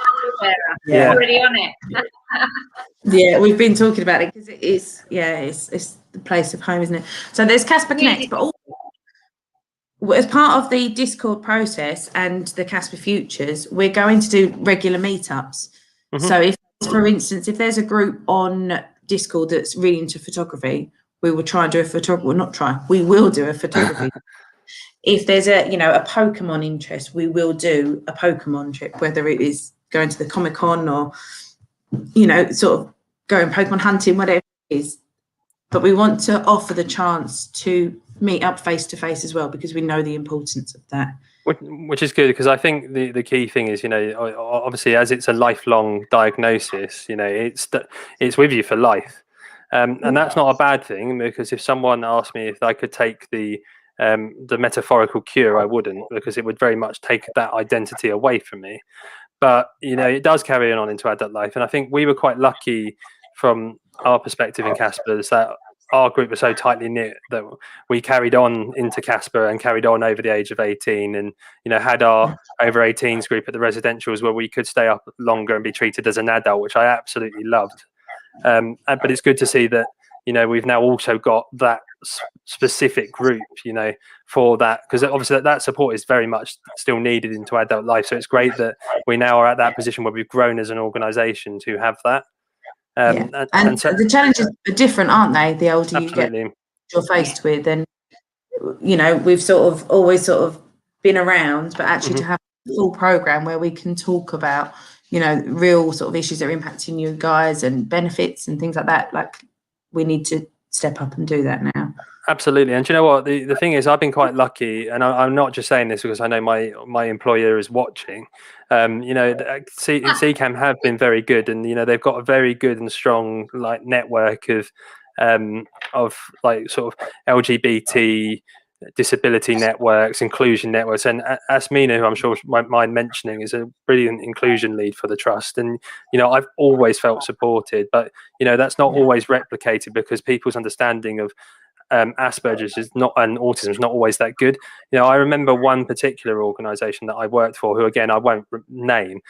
Yeah. Already on it. Yeah, we've been talking about it because it is. Yeah, it's the place of home, isn't it? So there's CASPER Connect, but also, as part of the Discord process and the CASPER Futures, we're going to do regular meetups. So if, for instance, if there's a group on Discord that's really into photography, we will try and do a photography. Well, not try. We will do a photography. If there's a Pokemon interest, we will do a Pokemon trip, whether it is going to the Comic-Con or, you know, sort of going Pokemon hunting, whatever it is. But we want to offer the chance to meet up face to face as well, because we know the importance of that. Which is good, because I think the key thing is, you know, obviously as it's a lifelong diagnosis, you know, it's with you for life. And that's not a bad thing, because if someone asked me if I could take the metaphorical cure, I wouldn't, because it would very much take that identity away from me. But, you know, it does carry on into adult life. And I think we were quite lucky from our perspective in CASPER that our group was so tightly knit that we carried on into CASPER and carried on over the age of 18, and, you know, had our over 18s group at the residentials where we could stay up longer and be treated as an adult, which I absolutely loved. But it's good to see that, you know, we've now also got that specific group, you know, for that, because obviously that support is very much still needed into adult life. So it's great that we now are at that position where we've grown as an organisation to have that. And so the challenges are different, aren't they? The older absolutely. you get, you're faced with, and, you know, we've always been around, but actually to have a full program where we can talk about, you know, real sort of issues that are impacting you guys and benefits and things like that, like, we need to step up and do that now. Absolutely. And do you know what, the thing is, I've been quite lucky, and I'm not just saying this because I know my employer is watching. You know, CCAM have been very good, and, you know, they've got a very good and strong, like, network of like sort of LGBT disability networks, inclusion networks, and Asmina, who I'm sure might mind mentioning, is a brilliant inclusion lead for the trust. And, you know, I've always felt supported, but, you know, that's not always replicated, because people's understanding of Asperger's is not, and autism is not always that good. You know, I remember one particular organisation that I worked for, who, again, I won't name,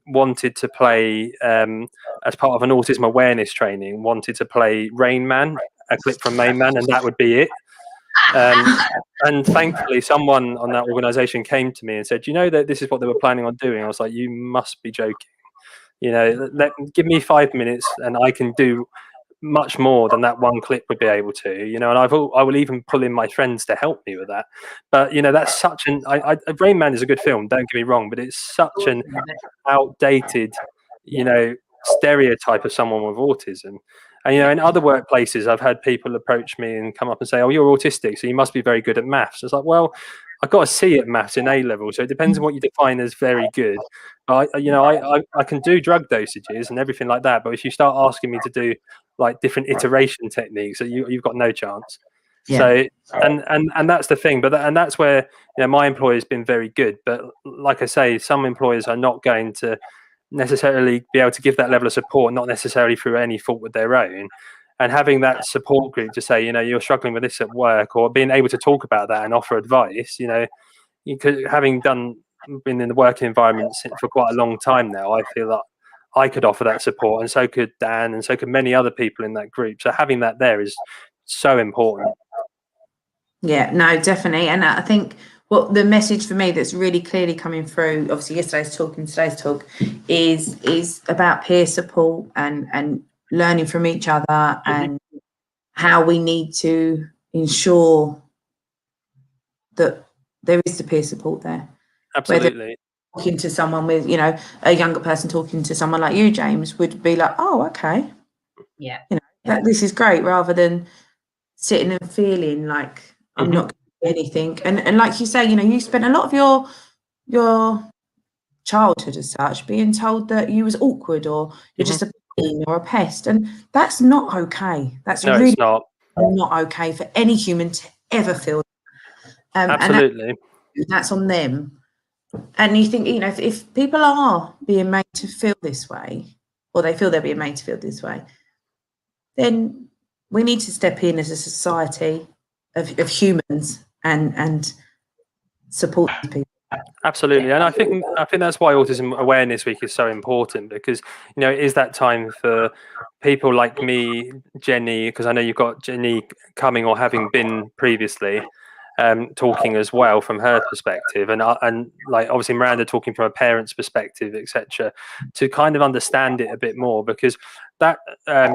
wanted to play, as part of an autism awareness training, wanted to play Rain Man, a clip from Rain Man, and that would be it. And thankfully someone on that organisation came to me and said, you know, that this is what they were planning on doing. I was like, you must be joking. You know, give me 5 minutes and I can do much more than that one clip would be able to, you know, and I will even pull in my friends to help me with that. But, you know, that's such an Rain Man is a good film, don't get me wrong, but it's such an outdated, you know, stereotype of someone with autism. And, you know, in other workplaces, I've had people approach me and come up and say, oh, you're autistic, so you must be very good at maths. It's like, well, I got a C at maths in A level, so it depends on what you define as very good. I can do drug dosages and everything like that, but if you start asking me to do, like, different iteration techniques, you've got no chance. So and that's the thing, and that's where, you know, my employer has been very good. But like I say, some employers are not going to necessarily be able to give that level of support, not necessarily through any fault of their own. And having that support group to say, you know, you're struggling with this at work, or being able to talk about that and offer advice, you know, having been in the working environment for quite a long time now, I feel like I could offer that support, and so could Dan, and so could many other people in that group. So having that there is so important. Yeah, no, definitely. And I think what the message for me that's really clearly coming through, obviously yesterday's talk and today's talk, is about peer support and learning from each other, and how we need to ensure that there is the peer support there. Absolutely. Talking to someone with, you know, a younger person talking to someone like you, James, would be like, oh, okay, yeah, you know, this is great, rather than sitting and feeling like I'm not going to do anything. And like you say, you know, you spent a lot of your childhood as such, being told that you was awkward or you're just a pain or a pest, and that's not okay. That's No, really it's not. not okay for any human to ever feel. Absolutely. And that's on them. And you think, you know, if people are being made to feel this way, or they feel they're being made to feel this way, then we need to step in as a society of humans and support people. Absolutely, and I think that's why Autism Awareness Week is so important, because you know it is that time for people like me, Jenny, because I know you've got Jenny coming or having been previously, talking as well from her perspective, and like obviously Miranda talking from a parent's perspective, etc., to kind of understand it a bit more, because that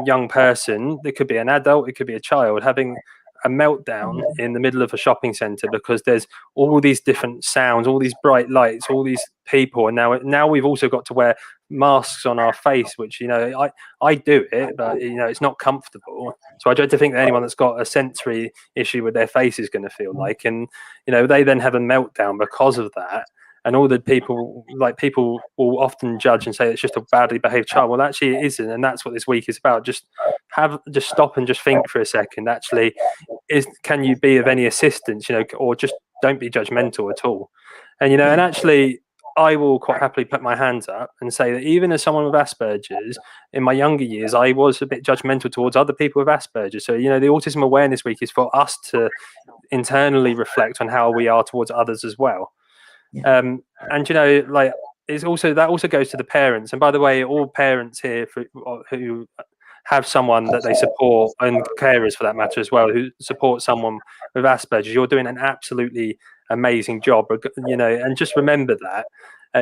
young person, it could be an adult, it could be a child, having a meltdown in the middle of a shopping center because there's all these different sounds, all these bright lights, all these people, and now we've also got to wear masks on our face, which, you know, I do it, but you know it's not comfortable. So I dread to think that anyone that's got a sensory issue with their face is going to feel like, and you know they then have a meltdown because of that. And all the people will often judge and say it's just a badly behaved child. Well, actually it isn't, and that's what this week is about. Just stop and just think for a second. Actually, can you be of any assistance? You know, or just don't be judgmental at all. And you know, and actually, I will quite happily put my hands up and say that even as someone with Asperger's, in my younger years, I was a bit judgmental towards other people with Asperger's. So you know, the Autism Awareness Week is for us to internally reflect on how we are towards others as well. And you know, like that also goes to the parents. And by the way, all parents here who have someone that they support, and carers for that matter as well, who support someone with Asperger's, you're doing an absolutely amazing job. You know, and just remember that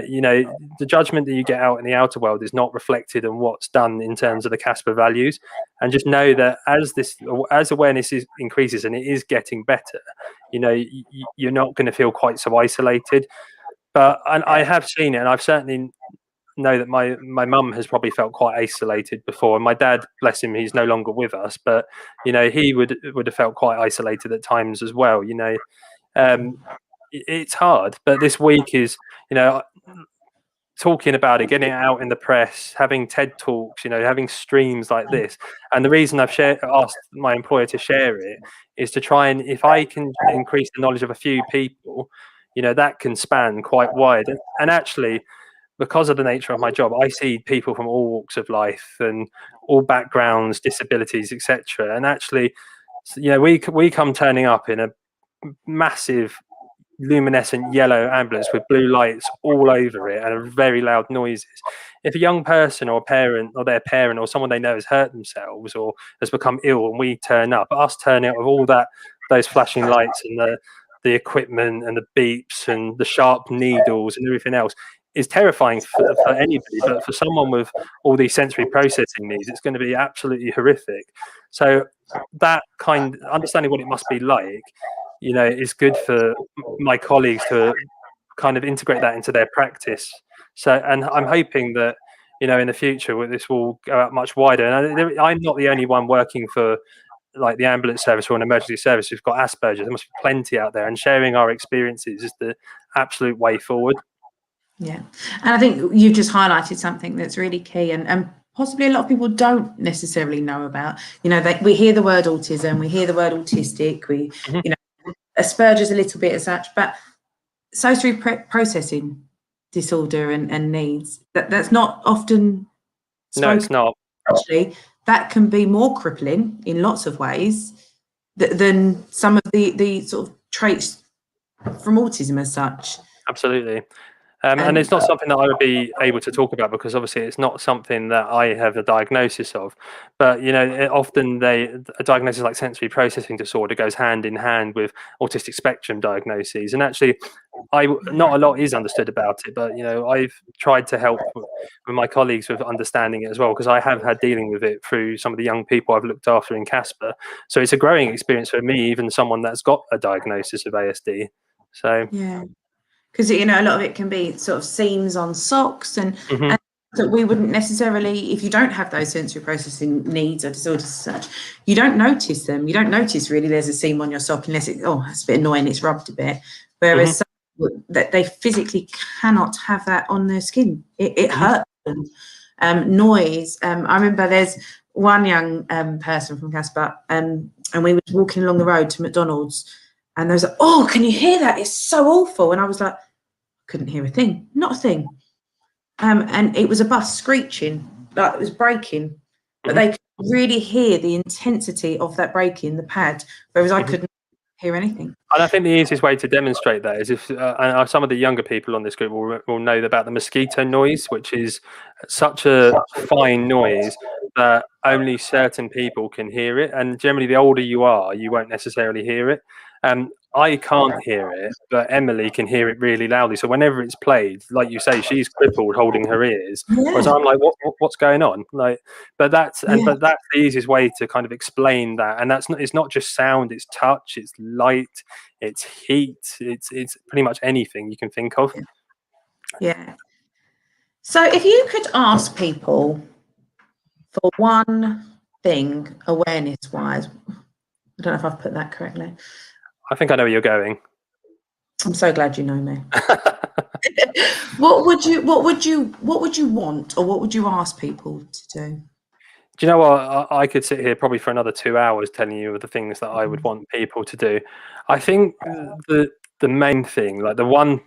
you know, the judgment that you get out in the outer world is not reflected in what's done in terms of the CASPER values. And just know that as awareness increases, and it is getting better, you know, you're not going to feel quite so isolated. But I have seen it, and I've certainly know that my mum has probably felt quite isolated before, and my dad, bless him, he's no longer with us, but you know, he would have felt quite isolated at times as well. You know, it's hard, but this week is, you know, talking about it, getting it out in the press, having TED Talks, you know, having streams like this. And the reason I've asked my employer to share it is to try and, if I can increase the knowledge of a few people, you know, that can span quite wide. And actually, because of the nature of my job, I see people from all walks of life and all backgrounds, disabilities, etc. And actually, you know, we come turning up in a massive luminescent yellow ambulance with blue lights all over it and very loud noises. If a young person or a parent or their parent or someone they know has hurt themselves or has become ill, and we turn up, us turning up with all those flashing lights and the equipment and the beeps and the sharp needles and everything else, is terrifying for anybody. But for someone with all these sensory processing needs, it's going to be absolutely horrific. So that understanding what it must be like, you know, is good for my colleagues to kind of integrate that into their practice. So, and I'm hoping that, you know, in the future this will go out much wider. And I'm not the only one working for like the ambulance service or an emergency service who've got Asperger's. There must be plenty out there, and sharing our experiences is the absolute way forward. Yeah, and I think you've just highlighted something that's really key, and possibly a lot of people don't necessarily know about. You know, we hear the word autism, we hear the word autistic, you know, Asperger's a little bit as such, but sensory processing disorder and needs, that's not often spoken. No, it's not. Actually, that can be more crippling in lots of ways than some of the sort of traits from autism as such. Absolutely. And it's not something that I would be able to talk about, because obviously it's not something that I have a diagnosis of. But, you know, often a diagnosis like sensory processing disorder goes hand in hand with autistic spectrum diagnoses. And actually, not a lot is understood about it, but, you know, I've tried to help with my colleagues with understanding it as well, because I have had dealing with it through some of the young people I've looked after in CASPER. So it's a growing experience for me, even someone that's got a diagnosis of ASD. So yeah. Because, you know, a lot of it can be sort of seams on socks and that we wouldn't necessarily, if you don't have those sensory processing needs or disorders as such, you don't notice them. You don't notice really there's a seam on your sock unless it's a bit annoying, it's rubbed a bit. Whereas that they physically cannot have that on their skin. It hurts them. Noise. I remember there's one young person from CASPER, and we were walking along the road to McDonald's, and there was like, oh, can you hear that? It's so awful. And I was like, couldn't hear a thing, not a thing. And it was a bus screeching, like it was braking, but they could really hear the intensity of that braking, the pad, whereas I couldn't hear anything. And I think the easiest way to demonstrate that is if some of the younger people on this group will know about the mosquito noise, which is such a fine noise that only certain people can hear it. And generally, the older you are, you won't necessarily hear it. I can't hear it, but Emily can hear it really loudly. So whenever it's played, like you say, she's crippled holding her ears. Whereas I'm like, what's going on? Like, but that's the easiest way to kind of explain that. And it's not just sound, it's touch, it's light, it's heat, it's pretty much anything you can think of. Yeah. So if you could ask people for one thing, awareness-wise, I don't know if I've put that correctly. I think I know where you're going. I'm so glad you know me. What would you want, or what would you ask people to do? Do you know what? I could sit here probably for another 2 hours telling you of the things that I would want people to do. I think the main thing, like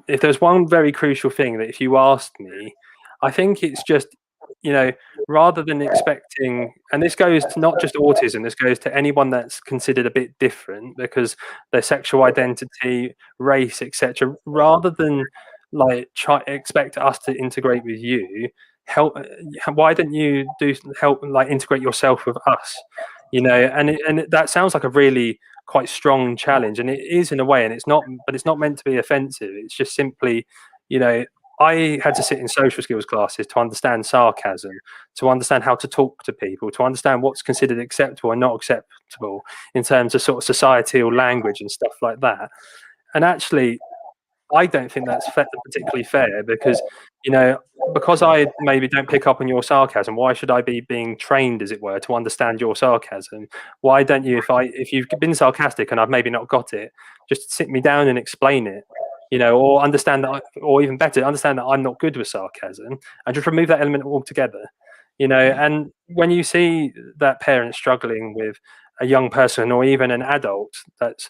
if there's one very crucial thing that if you asked me, I think it's just, rather than expecting, and this goes to not just autism, this goes to anyone that's considered a bit different because their sexual identity, race, etc. Rather than expect us to integrate with you, why don't you integrate yourself with us? And that sounds like a really quite strong challenge, and it is in a way, and it's not meant to be offensive. It's just simply, I had to sit in social skills classes to understand sarcasm, to understand how to talk to people, to understand what's considered acceptable and not acceptable in terms of sort of societal language and stuff like that. And actually, I don't think that's particularly fair because, because I maybe don't pick up on your sarcasm, why should I be being trained, as it were, to understand your sarcasm? Why don't you, if you've been sarcastic and I've maybe not got it, just sit me down and explain it? Or understand that, or even better, understand that I'm not good with sarcasm, and just remove that element altogether. And when you see that parent struggling with a young person or even an adult that's,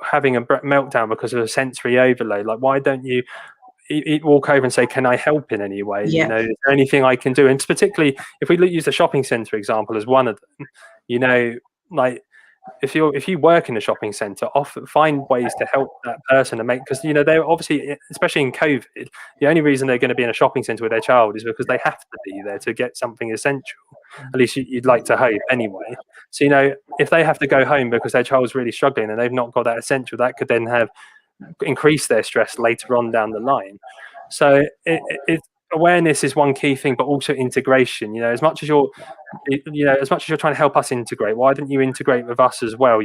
having a meltdown because of a sensory overload, like, why don't you walk over and say, can I help in any way? Is there anything I can do? And particularly if we use the shopping centre example as one of them, like, if you work in a shopping centre, often find ways to help that person and because they're obviously, especially in COVID, the only reason they're going to be in a shopping centre with their child is because they have to be there to get something essential. At least you'd like to hope anyway. So if they have to go home because their child's really struggling and they've not got that essential, that could then have increased their stress later on down the line. So awareness is one key thing, but also integration. As much as you're trying to help us integrate, why don't you integrate with us as well?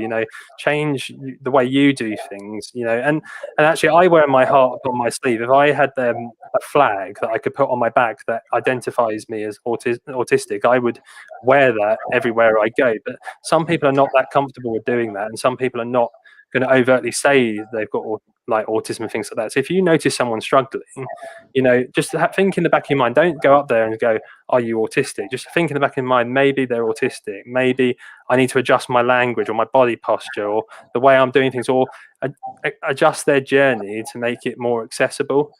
Change the way you do things. And actually, I wear my heart on my sleeve. If I had a flag that I could put on my back that identifies me as autistic, I would wear that everywhere I go. But some people are not that comfortable with doing that, and some people are not going to overtly say they've got autism and things like that. So if you notice someone struggling, just think in the back of your mind, don't go up there and go, are you autistic? Just think in the back of your mind, maybe they're autistic, maybe I need to adjust my language or my body posture or the way I'm doing things, or adjust their journey to make it more accessible.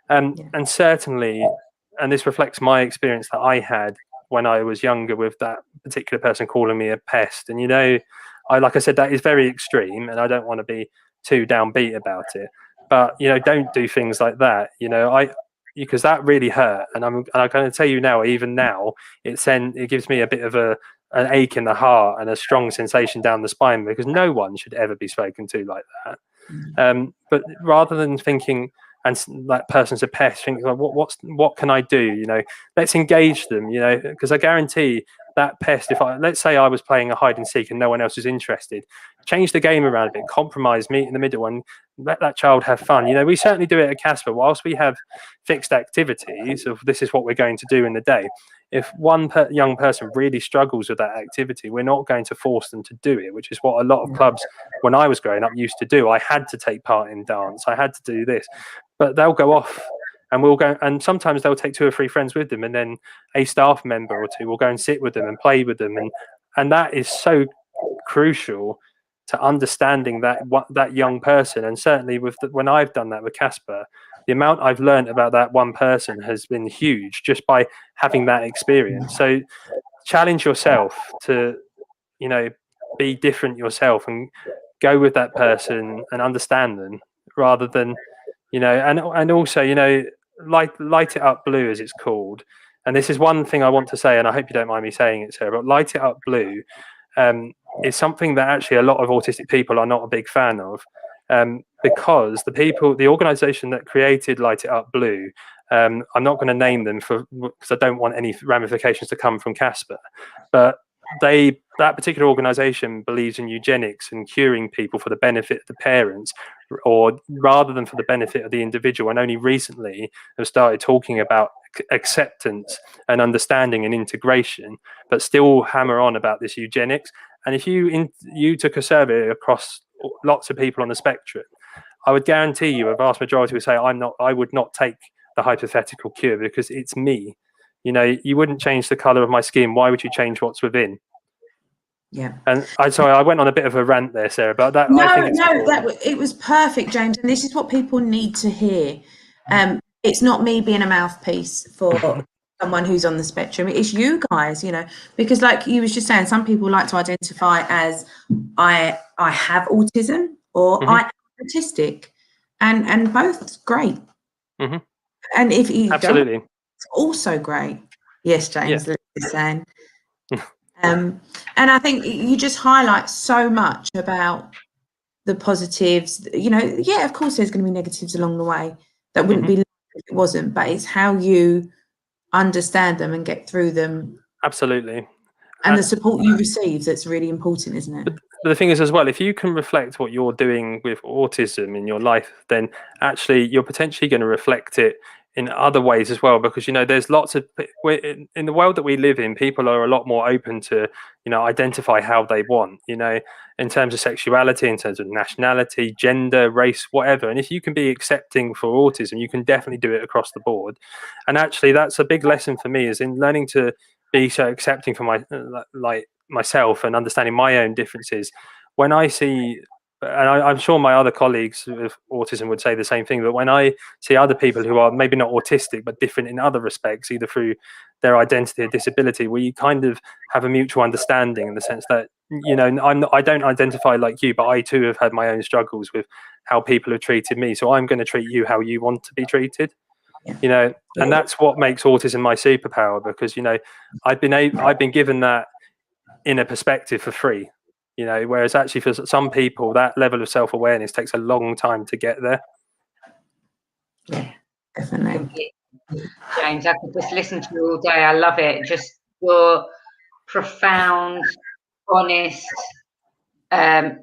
And certainly, and this reflects my experience that I had when I was younger with that particular person calling me a pest. And like I said, that is very extreme, and I don't want to be too downbeat about it. But don't do things like that. Because that really hurt, and I'm going to tell you now. Even now, it gives me a bit of an ache in the heart and a strong sensation down the spine, because no one should ever be spoken to like that. But rather than thinking, and that person's a pest, think like, what can I do? Let's engage them. Because I guarantee that pest, let's say I was playing a hide and seek and no one else was interested, change the game around a bit, compromise, meet in the middle, and let that child have fun. We certainly do it at CASPER. Whilst we have fixed activities of this is what we're going to do in the day, if one young person really struggles with that activity, we're not going to force them to do it, which is what a lot of clubs when I was growing up used to do. I had to take part in dance, I had to do this, but they'll go off and we'll go, and sometimes they'll take 2 or 3 friends with them, and then a staff member or 2 will go and sit with them and play with them, and that is so crucial to understanding that young person. And certainly when I've done that with CASPER, the amount I've learned about that one person has been huge just by having that experience. So challenge yourself to, be different yourself and go with that person and understand them, rather than, and also, light it up blue, as it's called. And this is one thing I want to say, and I hope you don't mind me saying it, Sarah, but light it up blue is something that actually a lot of autistic people are not a big fan of, because the organization that created Light It Up Blue, I'm not going to name them because I don't want any ramifications to come from CASPER, but that particular organization believes in eugenics and curing people for the benefit of the parents, or rather than for the benefit of the individual, and only recently have started talking about acceptance and understanding and integration, but still hammer on about this eugenics. And if you took a survey across lots of people on the spectrum, I would guarantee you a vast majority would say I would not take the hypothetical cure because it's me. You wouldn't change the color of my skin. Why would you change what's within? Yeah. And sorry, I went on a bit of a rant there, Sarah, but that it was perfect, James. And this is what people need to hear. It's not me being a mouthpiece for someone who's on the spectrum. It's you guys, because like you was just saying, some people like to identify as I have autism or I am autistic, and both great. And if you absolutely don't, it's also great. Yes, James is saying. And I think you just highlight so much about the positives. Of course there's going to be negatives along the way that wouldn't be if it wasn't, but it's how you understand them and get through them. Absolutely. And the support you receive, that's really important, isn't it? But the thing is as well, if you can reflect what you're doing with autism in your life, then actually you're potentially going to reflect it in other ways as well, because there's lots of in the world that we live in, people are a lot more open to identify how they want, in terms of sexuality, in terms of nationality, gender, race, whatever. And if you can be accepting for autism, you can definitely do it across the board. And actually that's a big lesson for me, is in learning to be so accepting for myself and understanding my own differences. When I see, and I'm sure my other colleagues with autism would say the same thing, but when I see other people who are maybe not autistic but different in other respects, either through their identity or disability, we kind of have a mutual understanding in the sense that I don't identify like you, but I too have had my own struggles with how people have treated me, so I'm going to treat you how you want to be treated. And that's what makes autism my superpower, because I've been given that inner perspective for free. Whereas actually for some people that level of self-awareness takes a long time to get there. Yeah, definitely. James, I could just listen to you all day. I love it. Just your profound, honest, oh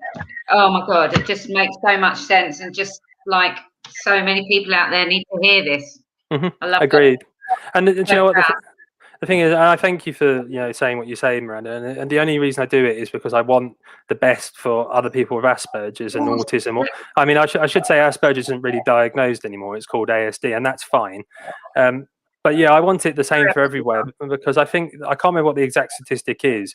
my God, it just makes so much sense, and just like so many people out there need to hear this. I love Agreed. it. And do you know what the thing is, I thank you for saying what you say, Miranda, and the only reason I do it is because I want the best for other people with Asperger's and autism. I mean, I should say Asperger's isn't really diagnosed anymore, it's called ASD, and that's fine. But yeah, I want it the same for everywhere, because I can't remember what the exact statistic is,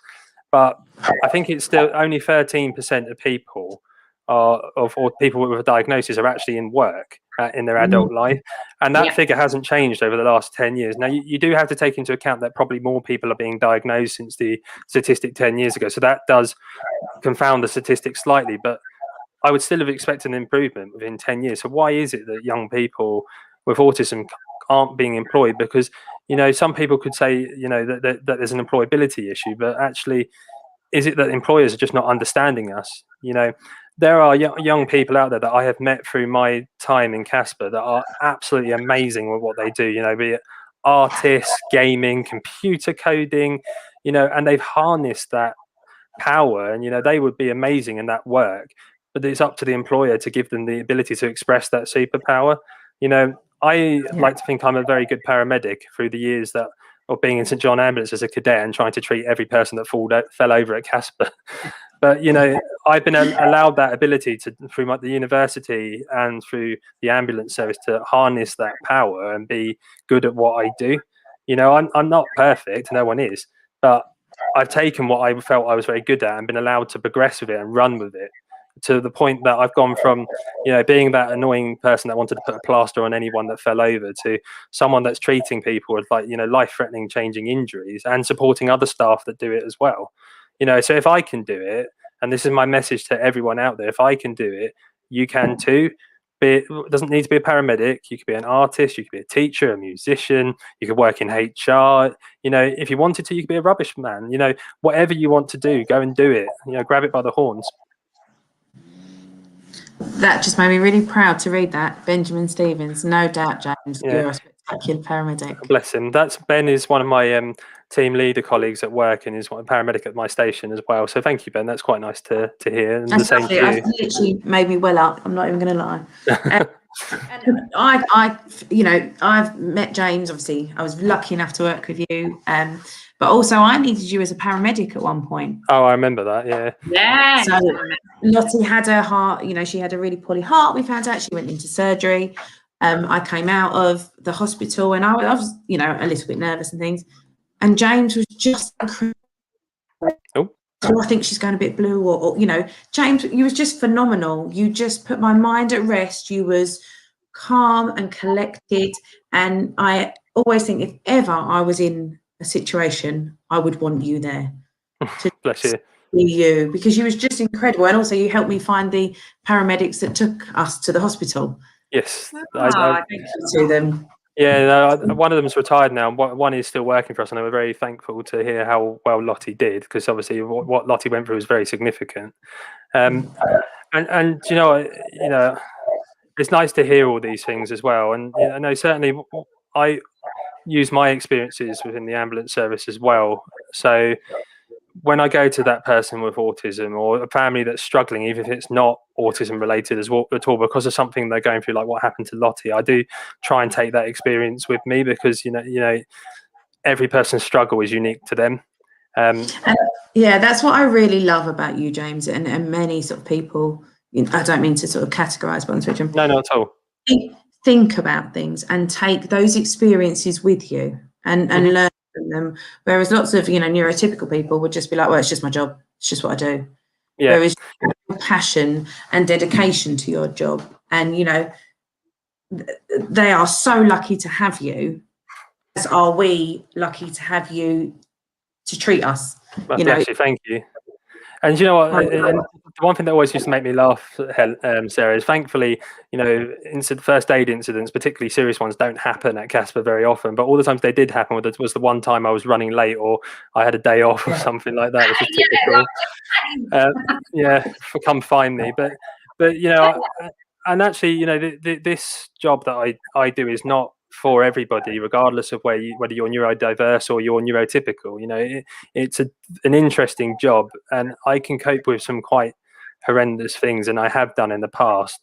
but I think it's still only 13% of people or people with a diagnosis are actually in work in their adult life, and that figure hasn't changed over the last 10 years. Now you do have to take into account that probably more people are being diagnosed since the statistic 10 years ago, so that does confound the statistics slightly, but I would still have expected an improvement within 10 years. So why is it that young people with autism aren't being employed? Because some people could say that there's an employability issue, but actually is it that employers are just not understanding us? There are young people out there that I have met through my time in CASPER that are absolutely amazing with what they do, be it artists, gaming, computer coding, and they've harnessed that power, and they would be amazing in that work, but it's up to the employer to give them the ability to express that superpower. I like to think I'm a very good paramedic through the years of being in St John Ambulance as a cadet and trying to treat every person that fell over at CASPER. But I've been allowed that ability through the university and through the ambulance service to harness that power and be good at what I do. I'm not perfect, no one is, but I've taken what I felt I was very good at and been allowed to progress with it and run with it, to the point that I've gone from being that annoying person that wanted to put a plaster on anyone that fell over to someone that's treating people with life-threatening changing injuries and supporting other staff that do it as well. So if I can do it, and this is my message to everyone out there, if I can do it, you can too. It doesn't need to be a paramedic. You could be an artist, you could be a teacher, a musician, you could work in HR. If you wanted to, you could be a rubbish man. Whatever you want to do, go and do it. Grab it by the horns. That just made me really proud to read that. Benjamin Stevens, no doubt, James, you're a spectacular paramedic. Bless him. Ben is one of my team leader colleagues at work and is a paramedic at my station as well. So thank you, Ben. That's quite nice to hear. And the same to you. It's literally made me well up. I'm not even going to lie. And I've met James. Obviously, I was lucky enough to work with you. But also, I needed you as a paramedic at one point. Oh, I remember that. Yeah. Yeah. So Lottie had her heart. She had a really poorly heart. We found out she went into surgery. I came out of the hospital and I was, a little bit nervous and things. And James was just incredible. Oh. So I think she's going a bit blue, or James, you was just phenomenal. You just put my mind at rest. You was calm and collected. And I always think if ever I was in a situation, I would want you there. To Bless you. You, because you was just incredible. And also you helped me find the paramedics that took us to the hospital. Yes. Thank you to them. Yeah, one of them's retired now. One is still working for us, and we're very thankful to hear how well Lottie did, because obviously what Lottie went through was very significant. And it's nice to hear all these things as well. And I know certainly I use my experiences within the ambulance service as well. So when I go to that person with autism or a family that's struggling, even if it's not autism related at all, because of something they're going through, like what happened to Lottie, I do try and take that experience with me, because every person's struggle is unique to them. That's what I really love about you, James, and many sort of people. I don't mean to sort of categorize, but on spectrum. No, not at all. Think about things and take those experiences with you and learn from them. Whereas lots of neurotypical people would just be like, well, it's just my job, it's just what I do. Yeah. Whereas passion and dedication to your job, and they are so lucky to have you, as are we lucky to have you to treat us. Bless you, thank you. And you know what? And the one thing that always used to make me laugh, Sarah, is thankfully, first aid incidents, particularly serious ones, don't happen at CASPER very often. But all the times they did happen was the one time I was running late or I had a day off or something like that, which is typical. Come find me. But and actually, this job that I do is not for everybody, regardless of whether you're neurodiverse or you're neurotypical. It's an interesting job, and I can cope with some quite horrendous things, and I have done in the past.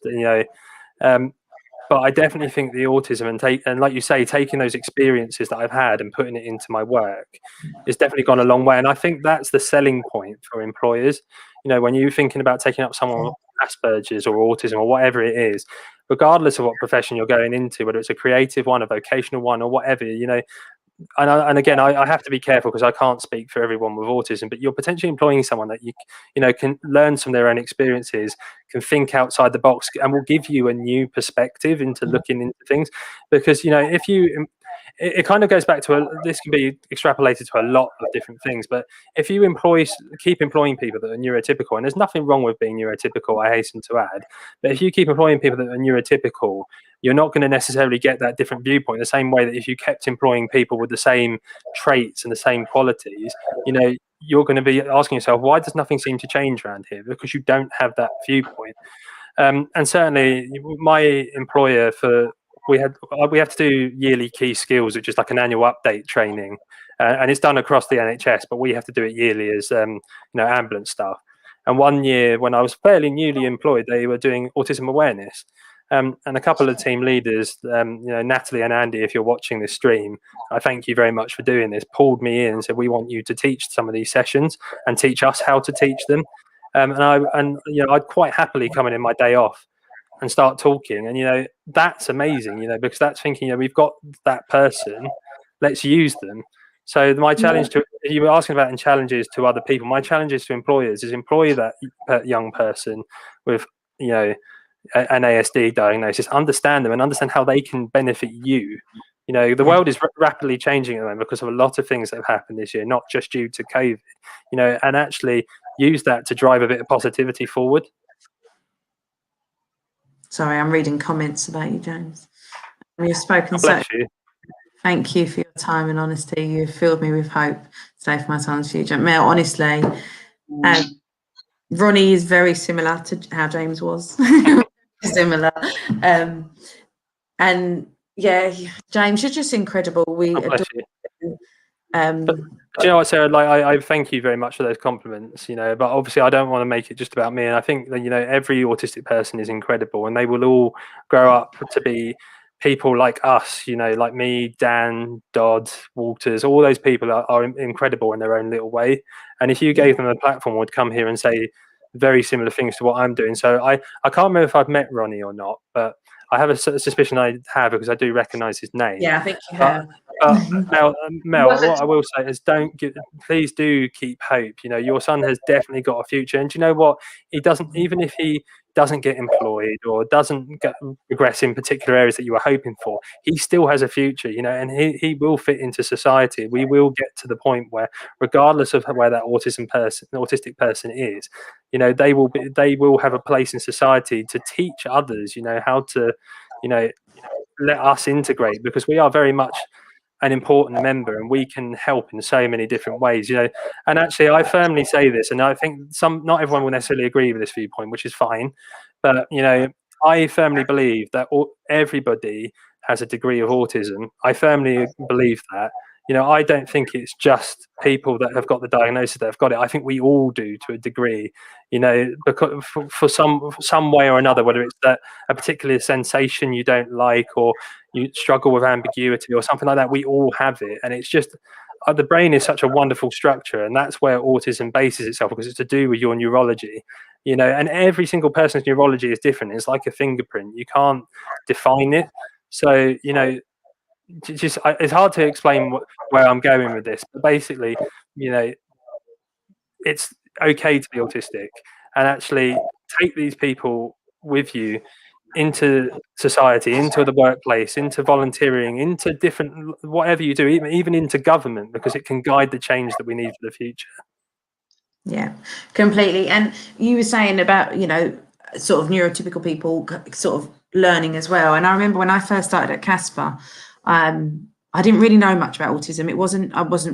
But I definitely think the autism and like you say, taking those experiences that I've had and putting it into my work has definitely gone a long way. And I think that's the selling point for employers. When you're thinking about taking up someone with Asperger's or autism or whatever it is, regardless of what profession you're going into, whether it's a creative one, a vocational one, or whatever, and again, I have to be careful because I can't speak for everyone with autism, but you're potentially employing someone that you can learn from their own experiences, can think outside the box, and will give you a new perspective into looking into things. Because if you, it kind of goes back to this can be extrapolated to a lot of different things, but if you keep employing people that are neurotypical, and there's nothing wrong with being neurotypical, I hasten to add, but if you keep employing people that are neurotypical, you're not going to necessarily get that different viewpoint the same way that if you kept employing people with the same traits and the same qualities, you're going to be asking yourself, why does nothing seem to change around here? Because you don't have that viewpoint. And certainly my employer we have to do yearly key skills, which is like an annual update training. and it's done across the NHS, but we have to do it yearly as ambulance staff. And one year when I was fairly newly employed, they were doing autism awareness. And a couple of team leaders, Natalie and Andy, if you're watching this stream, I thank you very much for doing this, pulled me in and said, we want you to teach some of these sessions and teach us how to teach them. I'd quite happily come in my day off and start talking. And, that's amazing, because that's thinking, we've got that person, let's use them. So my challenge you were asking about in challenges to other people, my challenges to employers is employ that young person with, an ASD diagnosis, understand them and understand how they can benefit you. The world is rapidly changing at the moment because of a lot of things that have happened this year, not just due to COVID, and actually use that to drive a bit of positivity forward. Sorry, I'm reading comments about you, James. You've spoken so. Thank you for your time and honesty. You've filled me with hope today for my son's future. Mel, honestly, Ronnie is very similar to how James was. Similar. And yeah, James, you're just incredible. We adore you. But do you know what, Sarah? I thank you very much for those compliments. But obviously, I don't want to make it just about me. And I think that every autistic person is incredible, and they will all grow up to be people like us. Like me, Dan, Dodd, Walters. All those people are incredible in their own little way. And if you gave them a platform, would come here and say very similar things to what I'm doing. So I can't remember if I've met Ronnie or not, but I have a suspicion I have because I do recognise his name. Yeah, I think you have. Mel, what I will say is please do keep hope. Your son has definitely got a future. And do you know what? He doesn't, even if he doesn't get employed or doesn't progress in particular areas that you were hoping for, he still has a future, and he will fit into society. We will get to the point where, regardless of where that autistic person is, they will have a place in society to teach others, how to, let us integrate, because we are very much an important member and we can help in so many different ways, and actually I firmly say this, and I think not everyone will necessarily agree with this viewpoint, which is fine, but I firmly believe that everybody has a degree of autism. I firmly believe that. I don't think it's just people that have got the diagnosis that have got it. I think we all do to a degree, because for some way or another, whether it's that a particular sensation you don't like, or you struggle with ambiguity or something like that, we all have it. And it's just, the brain is such a wonderful structure, and that's where autism bases itself, because it's to do with your neurology, and every single person's neurology is different. It's like a fingerprint. You can't define it. So, it's hard to explain where I'm going with this, but basically, it's okay to be autistic, and actually take these people with you into society, into the workplace, into volunteering, into different, whatever you do, even into government, because it can guide the change that we need for the future. Yeah, completely. And you were saying about, sort of neurotypical people sort of learning as well. And I remember when I first started at CASPER, I didn't really know much about autism. I was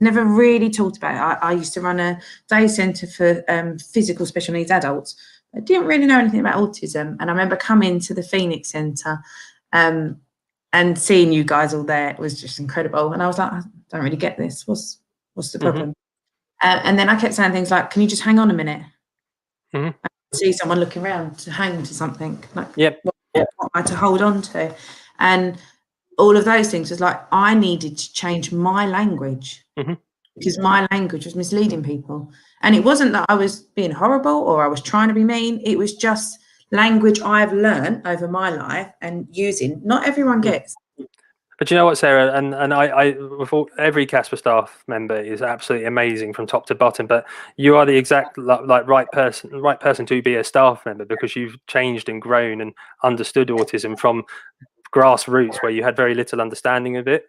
never really taught about it. I used to run a day centre for physical special needs adults. I didn't really know anything about autism. And I remember coming to the Phoenix Centre and seeing you guys all there. It was just incredible. And I was like, I don't really get this. What's the problem? And then I kept saying things like, can you just hang on a minute? I see someone looking around to hang to something. Like, what am I to hold on to? And all of those things was like, I needed to change my language because my language was misleading people. And it wasn't that I was being horrible or I was trying to be mean. It was just language I've learned over my life and using. Not everyone gets. But you know what, Sarah, and every CASPER staff member is absolutely amazing from top to bottom. But you are the exact right person to be a staff member, because you've changed and grown and understood autism from grassroots where you had very little understanding of it.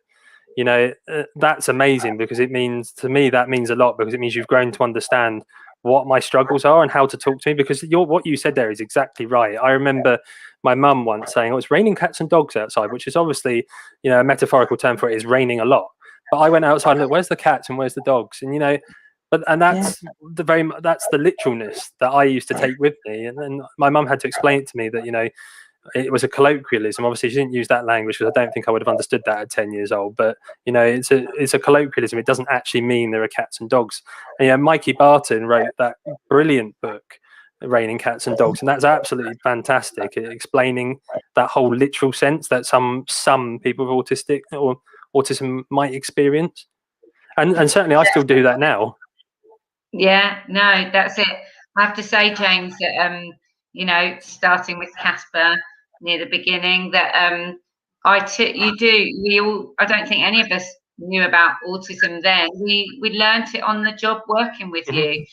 That's amazing, because it means, to me, that means a lot, because it means you've grown to understand what my struggles are and how to talk to me, because what you said there is exactly right. I remember my mum once saying, it's raining cats and dogs outside, which is obviously, a metaphorical term for it is raining a lot. But I went outside and looked, where's the cats and where's the dogs? And, that's that's the literalness that I used to take with me. And then my mum had to explain it to me that, it was a colloquialism. Obviously, she didn't use that language because I don't think I would have understood that at 10 years old. But you know, it's a colloquialism. It doesn't actually mean there are cats and dogs. And, you know, Mikey Barton wrote that brilliant book, Raining Cats and Dogs, and that's absolutely fantastic, explaining that whole literal sense that some people with autism might experience. And certainly, I still do that now. Yeah, no, that's it. I have to say, James, that you know, starting with CASPER near the beginning, that I don't think any of us knew about autism then. We learnt it on the job working with you,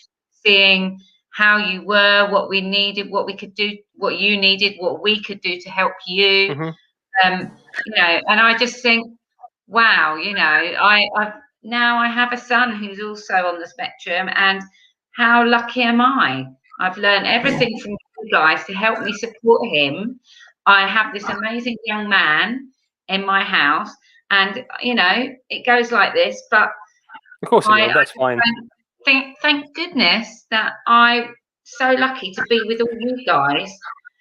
seeing how you were, what we needed, what we could do, what you needed, what we could do to help you. You know, and I just think, wow, you know, now I have a son who's also on the spectrum, and how lucky am I? I've learned everything from you guys to help me support him. I have this amazing young man in my house, and you know, it goes like this, but of course it will. That's fine. Thank goodness that I'm so lucky to be with all you guys.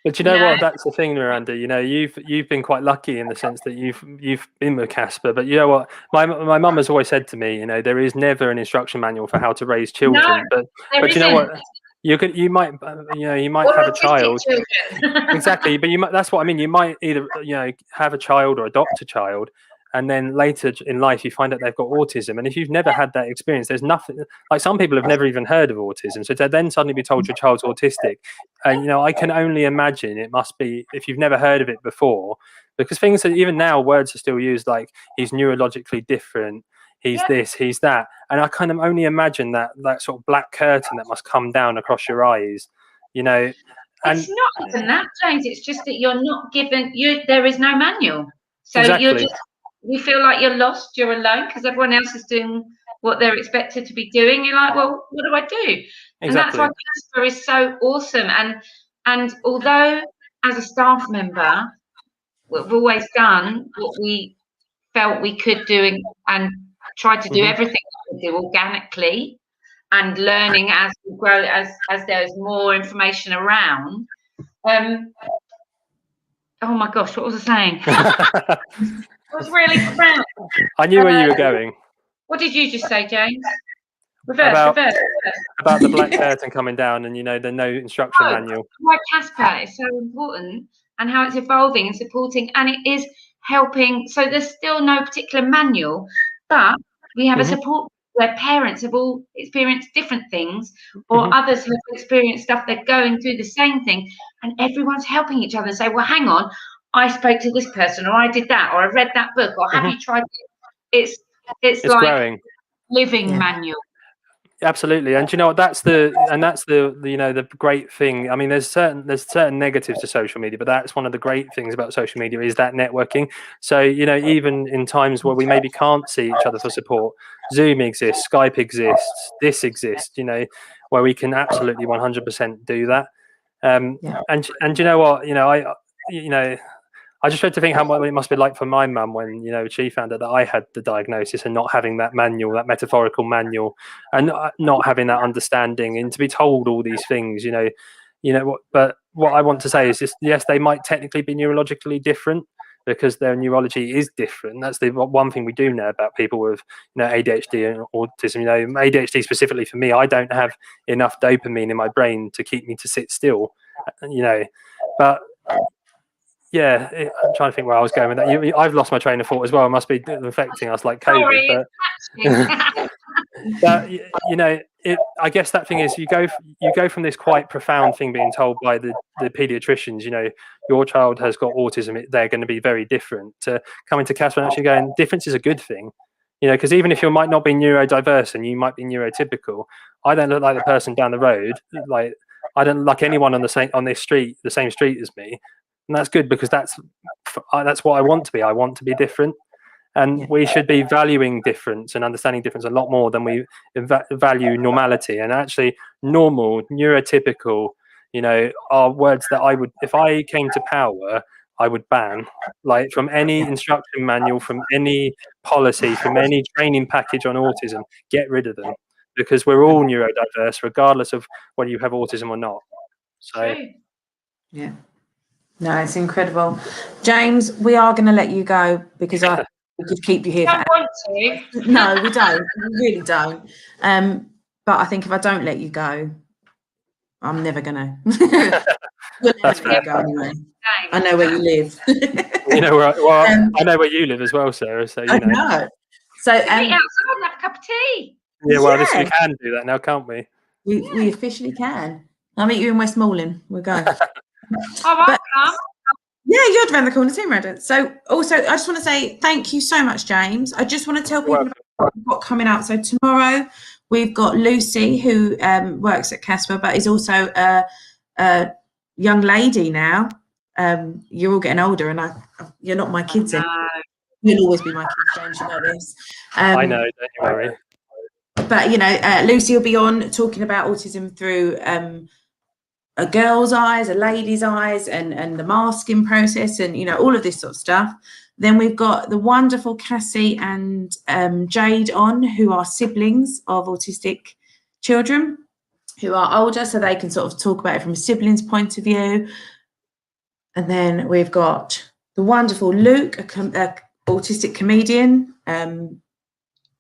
But you know what? That's the thing, Miranda. You know, you've been quite lucky in the sense that you've been with CASPER. But you know what? My mum has always said to me, you know, there is never an instruction manual for how to raise children. No, but you know what? You might have a child. Exactly, but that's what I mean. You might either, you know, have a child or adopt a child, and then later in life you find out they've got autism. And if you've never had that experience, there's nothing, like some people have never even heard of autism. So to then suddenly be told your child's autistic, and you know, I can only imagine it must be, if you've never heard of it before, because things that even now words are still used, like he's neurologically different, he's this, he's that. And I kind of only imagine that sort of black curtain that must come down across your eyes, you know. And it's not even that, James. It's just that you're not given, there is no manual. So exactly. you feel like you're lost, you're alone, because everyone else is doing what they're expected to be doing. You're like, well, what do I do? Exactly. And that's why CASPER is so awesome. And although as a staff member, we've always done what we felt we could do and tried to do everything we could do organically, and learning as we grow, as there's more information around. Oh my gosh, what was I saying? It was really proud. I knew where you were going. What did you just say, James? About reverse. About the black curtain coming down, and you know, the no instruction manual. Why CASPER is so important, and how it's evolving and supporting, and it is helping. So there's still no particular manual, but we have a support where parents have all experienced different things, or others have experienced stuff, they're going through the same thing, and everyone's helping each other and say, well, hang on, I spoke to this person, or I did that, or I read that book, or have you tried it? It's like growing. Living manual. Absolutely. And you know what, that's the you know, the great thing. I mean, there's certain negatives to social media, but that's one of the great things about social media, is that networking. So, you know, even in times where we maybe can't see each other for support, Zoom exists, Skype exists, this exists, you know, where we can absolutely 100% do that. And you know what, I just tried to think how it must be like for my mum when, you know, she found out that I had the diagnosis, and not having that manual, that metaphorical manual, and not having that understanding, and to be told all these things, you know. But what I want to say is just, yes, they might technically be neurologically different because their neurology is different. That's the one thing we do know about people with, you know, ADHD and autism. You know, ADHD specifically for me, I don't have enough dopamine in my brain to keep me to sit still, you know, but. Yeah, I'm trying to think where I was going with that. I've lost my train of thought as well. It must be affecting us like COVID. But you know, I guess that thing is, you go from this quite profound thing being told by the pediatricians, you know, your child has got autism, they're going to be very different, to coming to CASPER and actually going, difference is a good thing. You know, because even if you might not be neurodiverse and you might be neurotypical, I don't look like the person down the road. Like, I don't like anyone on the same street as me. And that's good, because that's what I want to be. I want to be different, and we should be valuing difference and understanding difference a lot more than we value normality. And actually, normal, neurotypical, you know, are words that I would, if I came to power, I would ban, like, from any instruction manual, from any policy, from any training package on autism. Get rid of them, because we're all neurodiverse, regardless of whether you have autism or not. So, No, it's incredible. James, we are going to let you go because we could keep you here. I don't want to. No, we don't. We really don't. But I think if I don't let you go, I'm never going to. We'll never let you go anyway. I know where you live. You know where I know where you live as well, Sarah. So you know. So meet outside and have a cup of tea. Yeah, well, we can do that now, can't we? We officially can. I'll meet you in Westmoreland. We'll go. I'll come. Yeah, you're around the corner too, Reddit. So also, I just want to say thank you so much, James. I just want to tell people about what we've got coming out. So tomorrow we've got Lucy, who works at CASPER, but is also a young lady now. You're all getting older, and you're not my kids anymore. You'll always be my kids, James. You know this. I know, don't you worry. But you know, Lucy will be on talking about autism through a girl's eyes, a lady's eyes, and the masking process, and you know, all of this sort of stuff. Then we've got the wonderful Cassie and Jade on, who are siblings of autistic children who are older, so they can sort of talk about it from a sibling's point of view. And then we've got the wonderful Luke, a autistic comedian.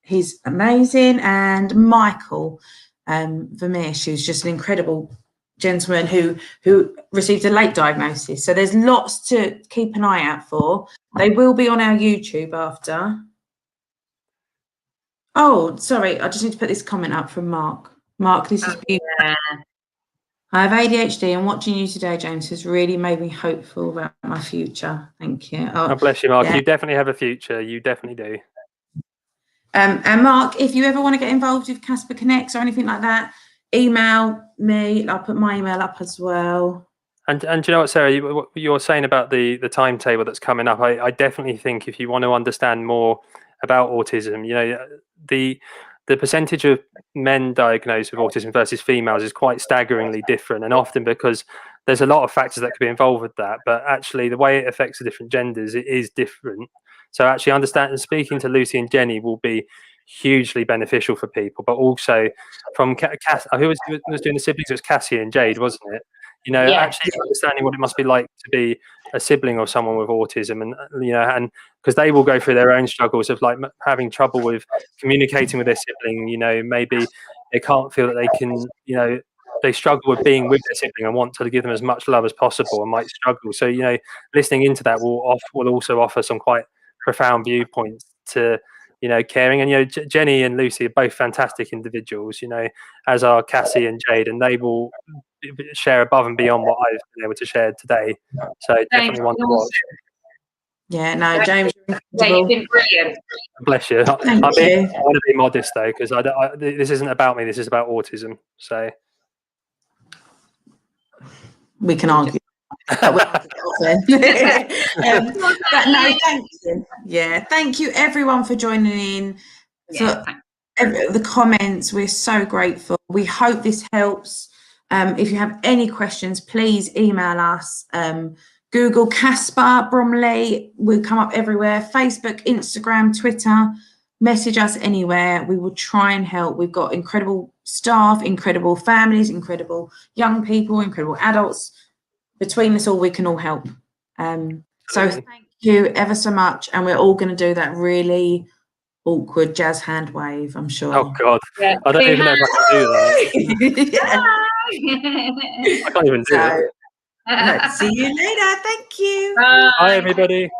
He's amazing. And Michael Vermeesh, who's just an incredible gentleman who received a late diagnosis. So there's lots to keep an eye out for. They will be on our YouTube after. Oh, sorry, I just need to put this comment up from Mark. Mark, this is beautiful. Yeah. I have ADHD, and watching you today, James, has really made me hopeful about my future. Thank you. Oh, bless you, Mark. Yeah. You definitely have a future. You definitely do. And Mark, if you ever want to get involved with CASPER Connects or anything like that, email me. I'll put my email up as well. And do you know what, Sarah, you're saying about the timetable that's coming up? I definitely think if you want to understand more about autism, you know, the percentage of men diagnosed with autism versus females is quite staggeringly different, and often because there's a lot of factors that could be involved with that, but actually the way it affects the different genders, it is different. So actually understanding and speaking to Lucy and Jenny will be hugely beneficial for people, but also from who was doing the siblings, it was Cassie and Jade, wasn't it? You know, actually understanding what it must be like to be a sibling of someone with autism, and you know, and because they will go through their own struggles of like having trouble with communicating with their sibling. You know, maybe they can't feel that they can, you know, they struggle with being with their sibling and want to give them as much love as possible and might struggle. So, you know, listening into that will also offer some quite profound viewpoints to, you know, caring. And, you know, Jenny and Lucy are both fantastic individuals, you know, as are Cassie and Jade, and they will share above and beyond what I've been able to share today. So definitely one to watch. Yeah, no, James, you've been brilliant. Bless you. I want to be modest though, because this isn't about me. This is about autism. So we can argue. But no, thank you. Yeah, thank you everyone for joining in. For the comments, we're so grateful. We hope this helps. If you have any questions, please email us. Google CASPER Bromley. We'll come up everywhere. Facebook, Instagram, Twitter. Message us anywhere. We will try and help. We've got incredible staff, incredible families, incredible young people, incredible adults. Between us all, we can all help. So thank you ever so much. And we're all going to do that really awkward jazz hand wave, I'm sure. Oh, God. Yeah. I don't even know if I can do that. I can't even do it. See you later. Thank you. Bye, everybody.